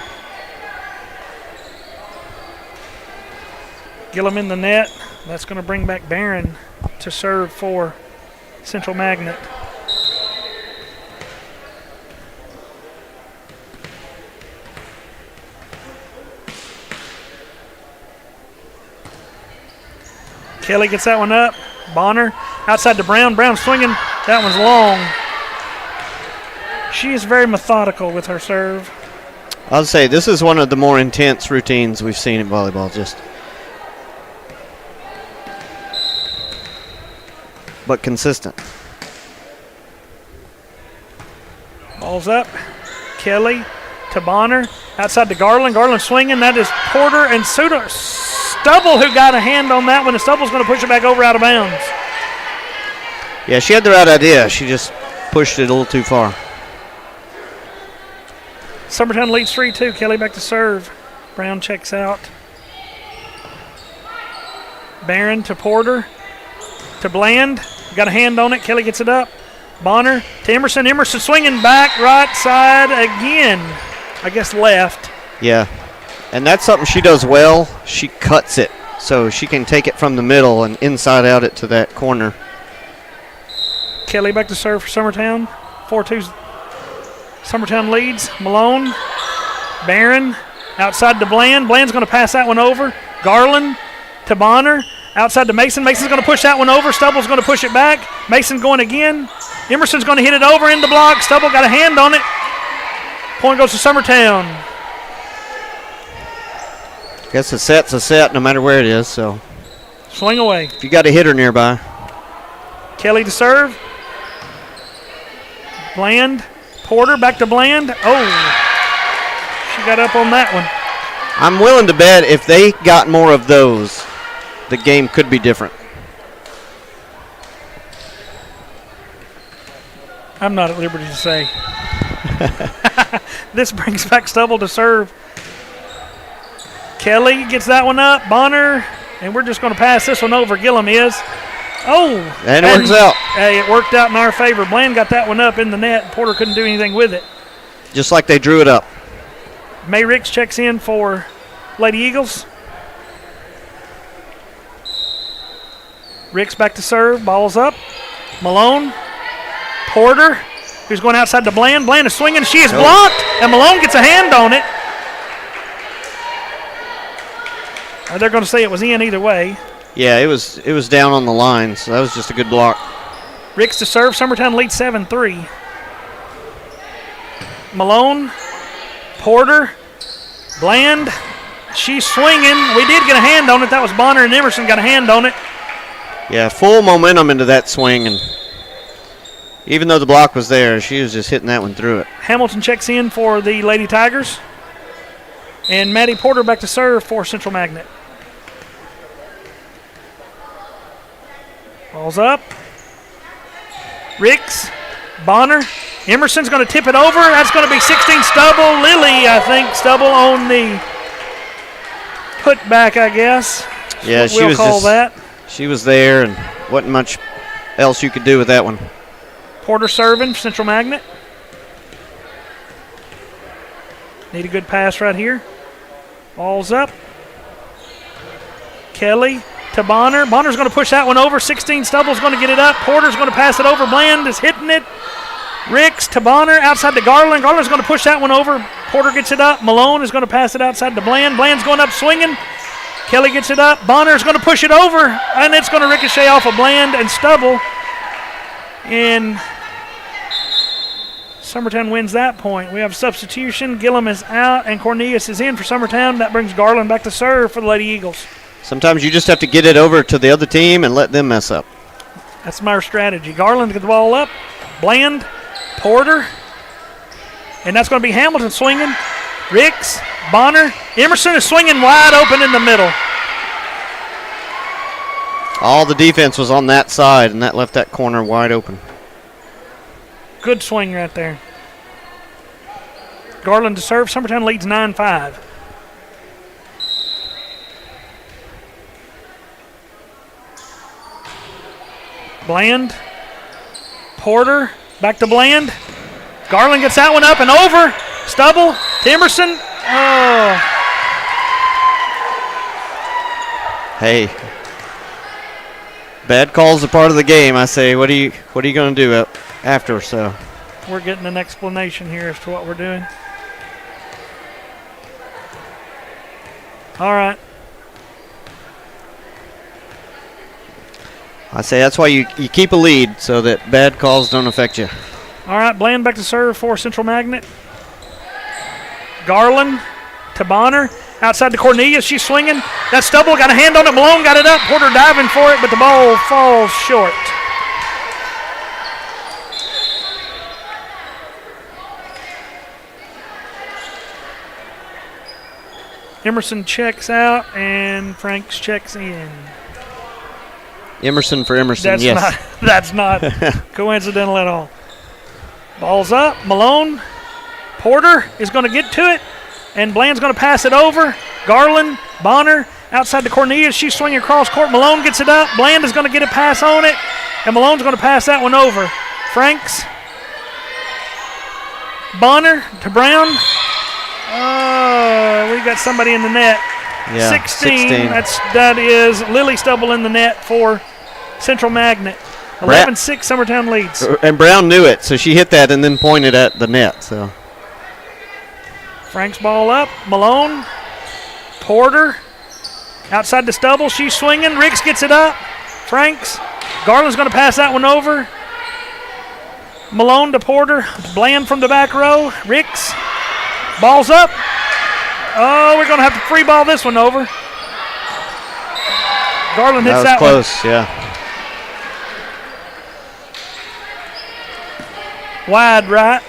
Gillum in the net. That's going to bring back Barron to serve for Central Magnet. Kelly gets that one up. Bonner outside to Brown. Brown swinging. That one's long. She is very methodical with her serve. I'll say this is one of the more intense routines we've seen in volleyball. But consistent. Ball's up. Kelly to Bonner. Outside to Garland. Garland swinging. That is Porter and Stubble who got a hand on that one, and Stubble's going to push it back over out of bounds. Yeah, she had the right idea. She just pushed it a little too far. Summertown leads 3-2. Kelly back to serve. Brown checks out. Barron to Porter to Bland. Got a hand on it. Kelly gets it up. Bonner to Emerson. Emerson swinging back right side again. I guess left. Yeah. And that's something she does well. She cuts it so she can take it from the middle and inside out it to that corner. Kelly back to serve for Summertown. 4-2 Summertown leads. Malone. Barron outside to Bland. Bland's going to pass that one over. Garland to Bonner. Outside to Mason. Mason's going to push that one over. Stubble's going to push it back. Mason going again. Emerson's going to hit it over in the block. Stubble got a hand on it. Point goes to Summertown. Guess a set's a set no matter where it is, so. Swing away. If you got a hitter nearby. Kelly to serve. Bland. Porter back to Bland. Oh, she got up on that one. I'm willing to bet if they got more of those, the game could be different. I'm not at liberty to say. This brings back Stubble to serve. Kelly gets that one up. Bonner, and we're just going to pass this one over. Gillum is. Oh. And it works out. Hey, it worked out in our favor. Bland got that one up in the net. Porter couldn't do anything with it. Just like they drew it up. May Ricks checks in for Lady Eagles. Ricks back to serve. Ball's up. Malone. Porter, who's going outside to Bland. Bland is swinging. She is blocked, and Malone gets a hand on it. They're going to say it was in either way. Yeah, it was down on the line, so that was just a good block. Ricks to serve. Summertown leads 7-3. Malone, Porter, Bland. She's swinging. We did get a hand on it. That was Bonner and Emerson got a hand on it. Yeah, full momentum into that swing, and even though the block was there, she was just hitting that one through it. Hamilton checks in for the Lady Tigers. And Maddie Porter back to serve for Central Magnet. Ball's up. Ricks, Bonner. Emerson's going to tip it over. That's going to be 16 Stubble. Lily, I think, Stubble on the putback, I guess. Yeah, she was call that. She was there, and wasn't much else you could do with that one. Porter serving for Central Magnet. Need a good pass right here. Ball's up. Kelly to Bonner. Bonner's going to push that one over. 16 Stubble's going to get it up. Porter's going to pass it over. Bland is hitting it. Ricks to Bonner outside to Garland. Garland's going to push that one over. Porter gets it up. Malone is going to pass it outside to Bland. Bland's going up swinging. Kelly gets it up. Bonner's going to push it over, and it's going to ricochet off of Bland and Stubble. And Summertown wins that point. We have substitution. Gillum is out, and Cornelius is in for Summertown. That brings Garland back to serve for the Lady Eagles. Sometimes you just have to get it over to the other team and let them mess up. That's my strategy. Garland gets the ball up. Bland, Porter, and that's going to be Hamilton swinging. Ricks, Bonner. Emerson is swinging wide open in the middle. All the defense was on that side, and that left that corner wide open. Good swing right there. Garland to serve. Summertown leads 9-5. Bland. Porter. Back to Bland. Garland gets that one up and over. Stubble to Emerson. Oh. Hey. Bad calls are part of the game. I say, what are you going to do after? So we're getting an explanation here as to what we're doing. All right. I say that's why you keep a lead so that bad calls don't affect you. All right, Bland back to serve for Central Magnet. Garland to Bonner. Outside to Cornelius. She's swinging. That Stubble got a hand on it. Malone got it up. Porter diving for it, but the ball falls short. Emerson checks out, and Franks checks in. Emerson for Emerson, yes. That's not coincidental at all. Ball's up. Malone. Porter is going to get to it, and Bland's going to pass it over. Garland, Bonner, outside to Cornelius. She's swinging across court. Malone gets it up. Bland is going to get a pass on it, and Malone's going to pass that one over. Franks. Bonner to Brown. We got somebody in the net. Yeah, 16. That is Lily Stubble in the net for Central Magnet. 11-6 Summertown leads. And Brown knew it, so she hit that and then pointed at the net. So Frank's ball up. Malone. Porter. Outside to Stubble. She's swinging. Ricks gets it up. Franks. Garland's going to pass that one over. Malone to Porter. Bland from the back row. Ricks. Ball's up. Oh, we're going to have to free ball this one over. Garland hits that one. That was close, yeah. Wide right.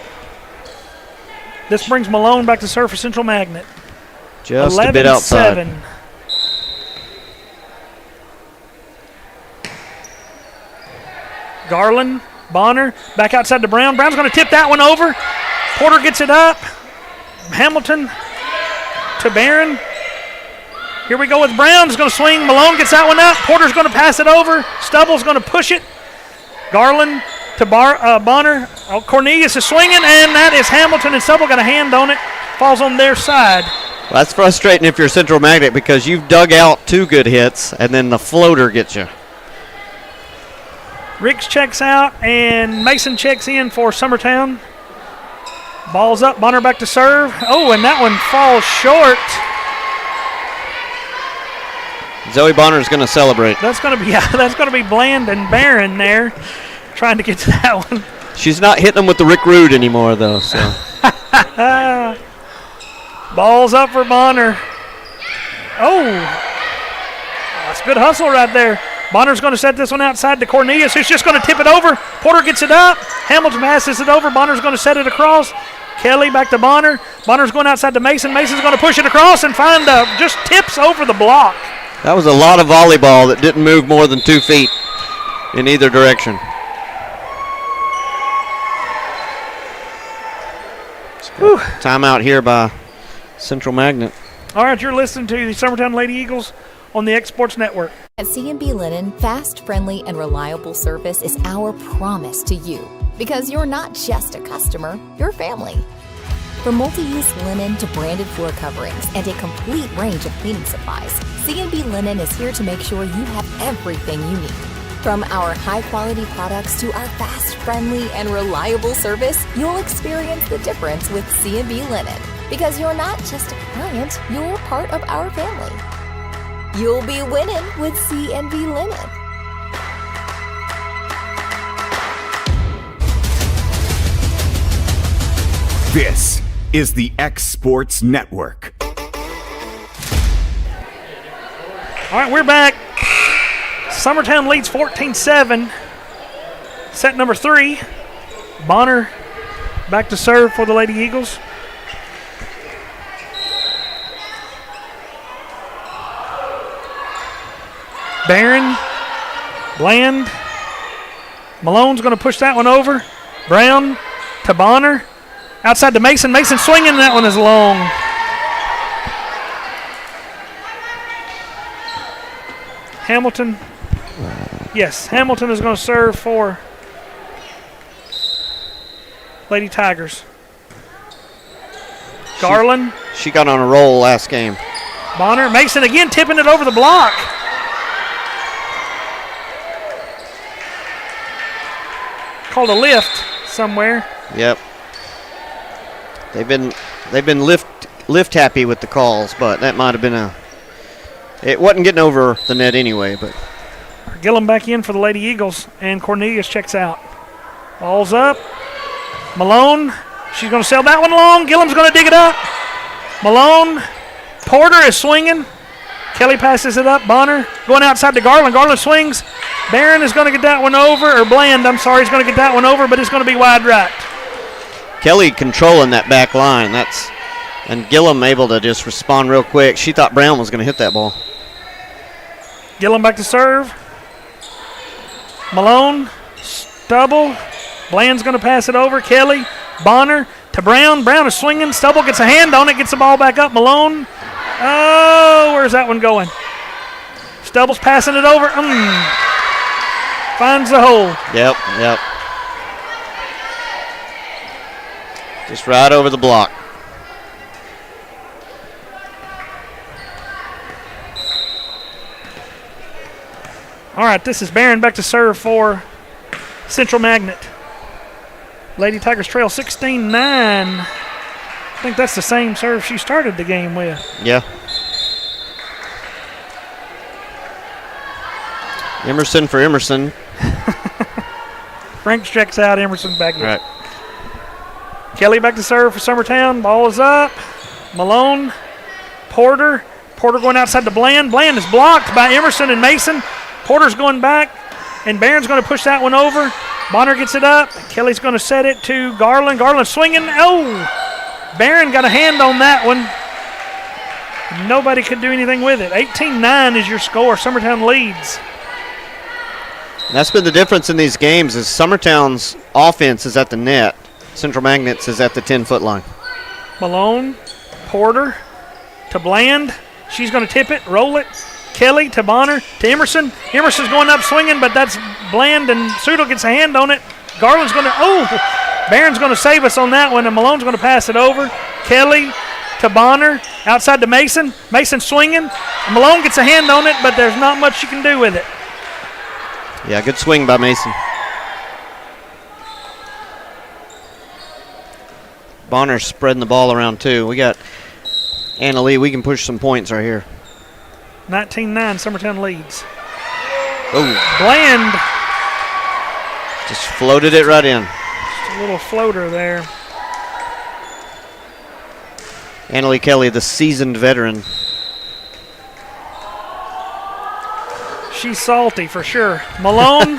This brings Malone back to serve for Central Magnet. Just a bit outside. 11-7. Garland, Bonner, back outside to Brown. Brown's going to tip that one over. Porter gets it up. Hamilton to Barron. Here we go with Brown's going to swing. Malone gets that one up. Porter's going to pass it over. Stubble's going to push it. Garland to Bonner. Oh, Cornelius is swinging, and that is Hamilton, and Stubble got a hand on it. Falls on their side. Well, that's frustrating if you're Central Magnet because you've dug out 2 good hits, and then the floater gets you. Riggs checks out, and Mason checks in for Summertown. Ball's up. Bonner back to serve. Oh, and that one falls short. Zoe Bonner is going to celebrate. That's going to be Bland and Barron there, trying to get to that one. She's not hitting them with the Rick Rude anymore, though. So. Ball's up for Bonner. Oh, that's good hustle right there. Bonner's going to set this one outside to Cornelius, who's just going to tip it over. Porter gets it up. Hamilton passes it over. Bonner's going to set it across. Kelly back to Bonner. Bonner's going outside to Mason. Mason's going to push it across and find just tips over the block. That was a lot of volleyball that didn't move more than 2 feet in either direction. Timeout here by Central Magnet. All right, you're listening to the Summertown Lady Eagles on the X Sports Network. At C&B Linen, fast, friendly, and reliable service is our promise to you. Because you're not just a customer, you're family. From multi-use linen to branded floor coverings and a complete range of cleaning supplies, C&B Linen is here to make sure you have everything you need. From our high-quality products to our fast, friendly, and reliable service, you'll experience the difference with C&B Linen. Because you're not just a client, you're part of our family. You'll be winning with C&B Linen. This is the X Sports Network. All right, we're back. Summertown leads 14-7. Set number 3. Bonner back to serve for the Lady Eagles. Barron, Bland. Malone's going to push that one over. Brown to Bonner. Outside to Mason. Mason swinging, that one is long. Hamilton. Yes, Hamilton is going to serve for Lady Tigers. Garland. She got on a roll last game. Bonner. Mason again tipping it over the block. Called a lift somewhere. Yep. They've been lift happy with the calls, but that might have been it wasn't getting over the net anyway, but Gillum back in for the Lady Eagles, and Cornelius checks out. Ball's up. Malone, she's going to sail that one long. Gillum's going to dig it up. Malone, Porter is swinging. Kelly passes it up. Bonner going outside to Garland. Garland swings. Barron is going to get that one over, or Bland, I'm sorry, is going to get that one over, but it's going to be wide right. Kelly controlling that back line. And Gillum able to just respond real quick. She thought Brown was going to hit that ball. Gillum back to serve. Malone, Stubble. Bland's going to pass it over. Kelly, Bonner to Brown. Brown is swinging. Stubble gets a hand on it, gets the ball back up. Malone. Oh, where's that one going? Stubble's passing it over. Finds the hole. Yep. Just right over the block. All right, this is Barron back to serve for Central Magnet. Lady Tigers trail 16-9. I think that's the same serve she started the game with. Yeah. Emerson for Emerson. Frank checks out. Emerson back in. Right. Kelly back to serve for Summertown. Ball is up. Malone. Porter. Porter going outside to Bland. Bland is blocked by Emerson and Mason. Porter's going back, and Barron's going to push that one over. Bonner gets it up. Kelly's going to set it to Garland. Garland swinging. Oh! Barron got a hand on that one. Nobody could do anything with it. 18-9 is your score. Summertown leads. That's been the difference in these games is Summertown's offense is at the net. Central Magnets is at the 10-foot line. Malone, Porter to Bland. She's going to tip it, roll it. Kelly to Bonner to Emerson. Emerson's going up swinging, but that's Bland, and Sudel gets a hand on it. Garland's going to, Barron's going to save us on that one, and Malone's going to pass it over. Kelly to Bonner, outside to Mason. Mason swinging. Malone gets a hand on it, but there's not much you can do with it. Yeah, good swing by Mason. Bonner's spreading the ball around too. We got Anna Lee. We can push some points right here. 19-9, Summertown leads. Oh. Bland. Just floated it right in. Just a little floater there. Anna Lee Kelly, the seasoned veteran. She's salty for sure. Malone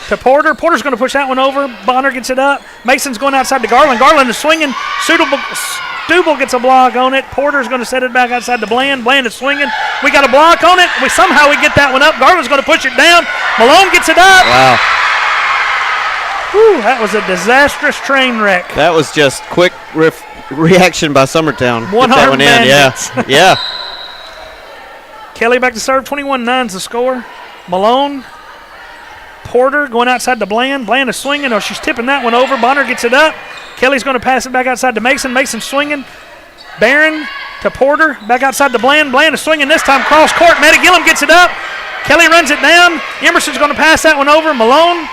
to Porter. Porter's going to push that one over. Bonner gets it up. Mason's going outside to Garland. Garland is swinging. Stubel gets a block on it. Porter's going to set it back outside to Bland. Bland is swinging. We got a block on it. Somehow we get that one up. Garland's going to push it down. Malone gets it up. Wow. Whew, that was a disastrous train wreck. That was just quick reaction by Summertown. One that one in. Yeah. Yeah. Kelly back to serve. 21-9's the score. Malone. Porter going outside to Bland. Bland is swinging. Oh, she's tipping that one over. Bonner gets it up. Kelly's going to pass it back outside to Mason. Mason swinging. Barron to Porter. Back outside to Bland. Bland is swinging this time cross court. Maddie Gillum gets it up. Kelly runs it down. Emerson's going to pass that one over. Malone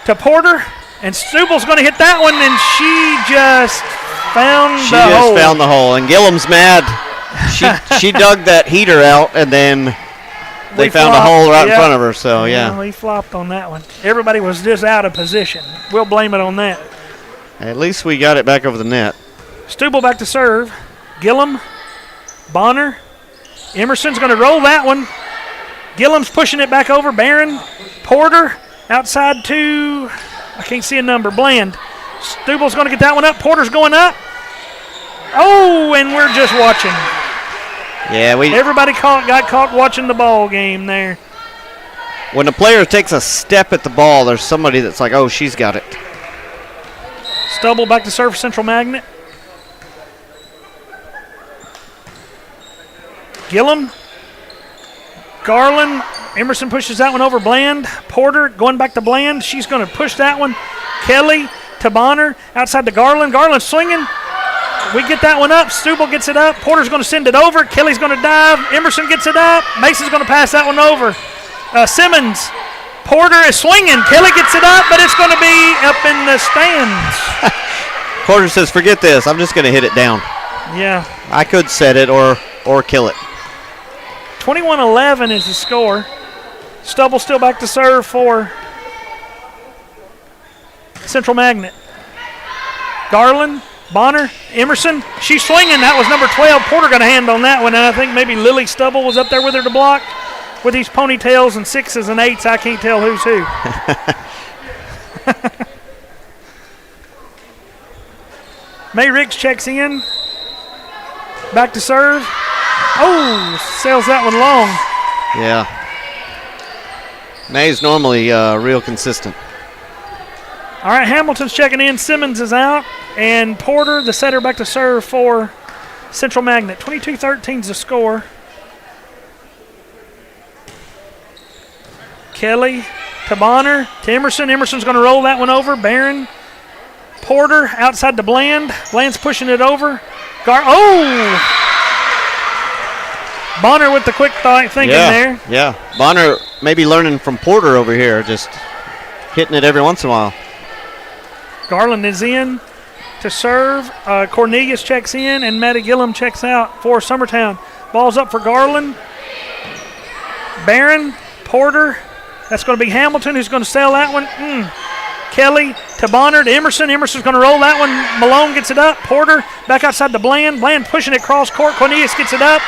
to Porter. And Stubel's going to hit that one, and she just found the hole. She just found the hole, and Gillum's mad. She dug that heater out, and then they found a hole right in front of her, so yeah. He flopped on that one. Everybody was just out of position. We'll blame it on that. At least we got it back over the net. Stubel back to serve. Gillum, Bonner. Emerson's going to roll that one. Gillum's pushing it back over. Barron, Porter, outside to, I can't see a number, Bland. Stubel's going to get that one up. Porter's going up. Oh, and we're just watching. Yeah, everybody got caught watching the ball game there. When a player takes a step at the ball, there's somebody that's like, oh, she's got it. Stubble back to serve Central Magnet. Gillum. Garland. Emerson pushes that one over Bland. Porter going back to Bland. She's going to push that one. Kelly to Bonner. Outside to Garland. Garland swinging. We get that one up. Stubel gets it up. Porter's going to send it over. Kelly's going to dive. Emerson gets it up. Mason's going to pass that one over. Simmons. Porter is swinging. Kelly gets it up, but it's going to be up in the stands. Porter says, forget this. I'm just going to hit it down. Yeah. I could set it or kill it. 21-11 is the score. Stubble still back to serve for Central Magnet. Garland, Bonner, Emerson. She's swinging. That was number 12. Porter got a hand on that one, and I think maybe Lily Stubble was up there with her to block. With these ponytails and 6s and 8s, I can't tell who's who. May Ricks checks in. Back to serve. Oh, sails that one long. Yeah. May's normally real consistent. All right, Hamilton's checking in. Simmons is out. And Porter, the setter, back to serve for Central Magnet. 22-13 is the score. Kelly to Bonner to Emerson. Emerson's going to roll that one over. Barron. Porter outside to Bland. Bland's pushing it over. Bonner with the quick thinking there. Yeah, Bonner maybe learning from Porter over here, just hitting it every once in a while. Garland is in to serve. Cornelius checks in, and Maddie Gillum checks out for Summertown. Ball's up for Garland. Barron, Porter. That's going to be Hamilton who's going to sail that one. Kelly to Bonner to Emerson. Emerson's going to roll that one. Malone gets it up. Porter back outside to Bland. Bland pushing it cross court. Cornelius gets it up.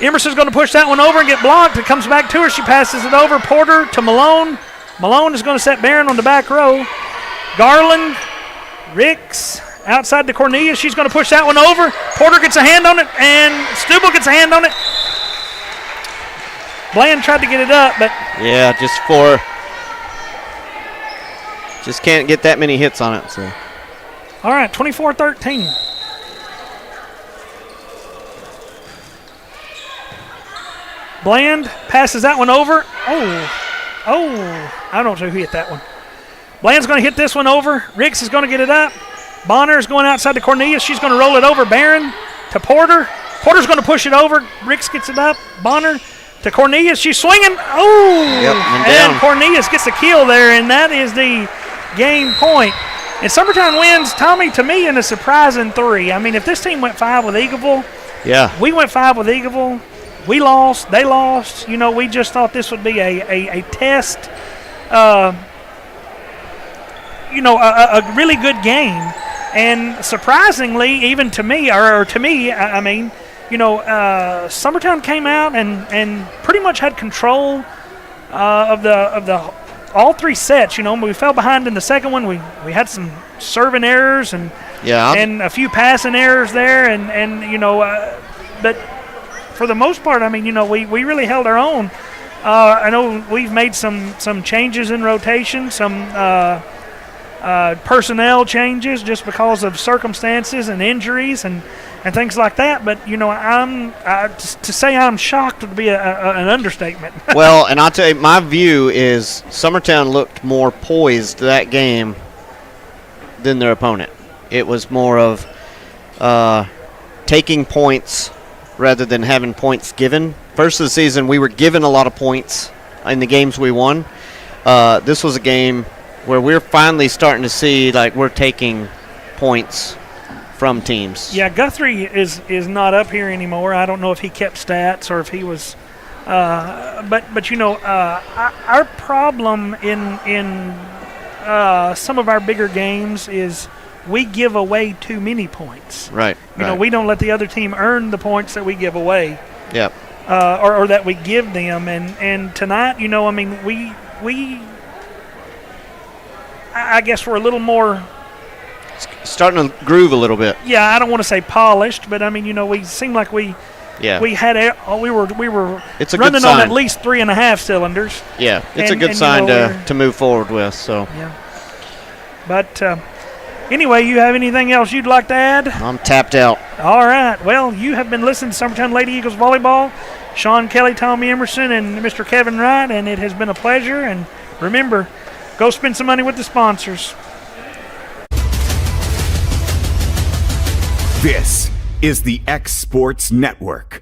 Emerson's going to push that one over and get blocked. It comes back to her. She passes it over. Porter to Malone. Malone is going to set Barron on the back row. Garland, Ricks, outside to Cornelius. She's going to push that one over. Porter gets a hand on it, and Stubel gets a hand on it. Bland tried to get it up, but... Yeah, just can't get that many hits on it. So. All right, 24-13. Bland passes that one over. I don't know who hit that one. Bland's going to hit this one over. Ricks is going to get it up. Bonner is going outside to Cornelius. She's going to roll it over. Barron to Porter. Porter's going to push it over. Ricks gets it up. Bonner to Cornelius. She's swinging. And Cornelius gets the kill there, and that is the game point. And Summertown wins, Tommy, to me, in a surprising 3. I mean, if this team went 5 with Eagleville, we went 5 with Eagleville. We lost. They lost. We just thought this would be a test, a really good game. And surprisingly, even to me, Summertown came out and pretty much had control of the all 3 sets. We fell behind in the second one. We had some serving errors and a few passing errors there, but for the most part, we really held our own. I know we've made some changes in rotation, some personnel changes just because of circumstances and injuries and things like that. But to say I'm shocked would be an understatement. Well, and I'll tell you, my view is Summertown looked more poised that game than their opponent. It was more of taking points rather than having points given. First of the season, we were given a lot of points in the games we won. This was a game where we're finally starting to see like we're taking points from teams. Yeah, Guthrie is not up here anymore. I don't know if he kept stats or if he was but our problem in some of our bigger games is we give away too many points. Right. We don't let the other team earn the points that we give away. Yep. Or that we give them, and tonight, we I guess we're a little more starting to groove a little bit. Yeah, I don't want to say polished, but we seem like we were it's a running good sign. On at least 3.5 cylinders. Yeah, it's a good sign to move forward with. So. Yeah. But anyway, you have anything else you'd like to add? I'm tapped out. All right. Well, you have been listening to Summertown Lady Eagles Volleyball. Sean Kelly, Tommy Emerson, and Mr. Kevin Wright, and it has been a pleasure. And remember, go spend some money with the sponsors. This is the X Sports Network.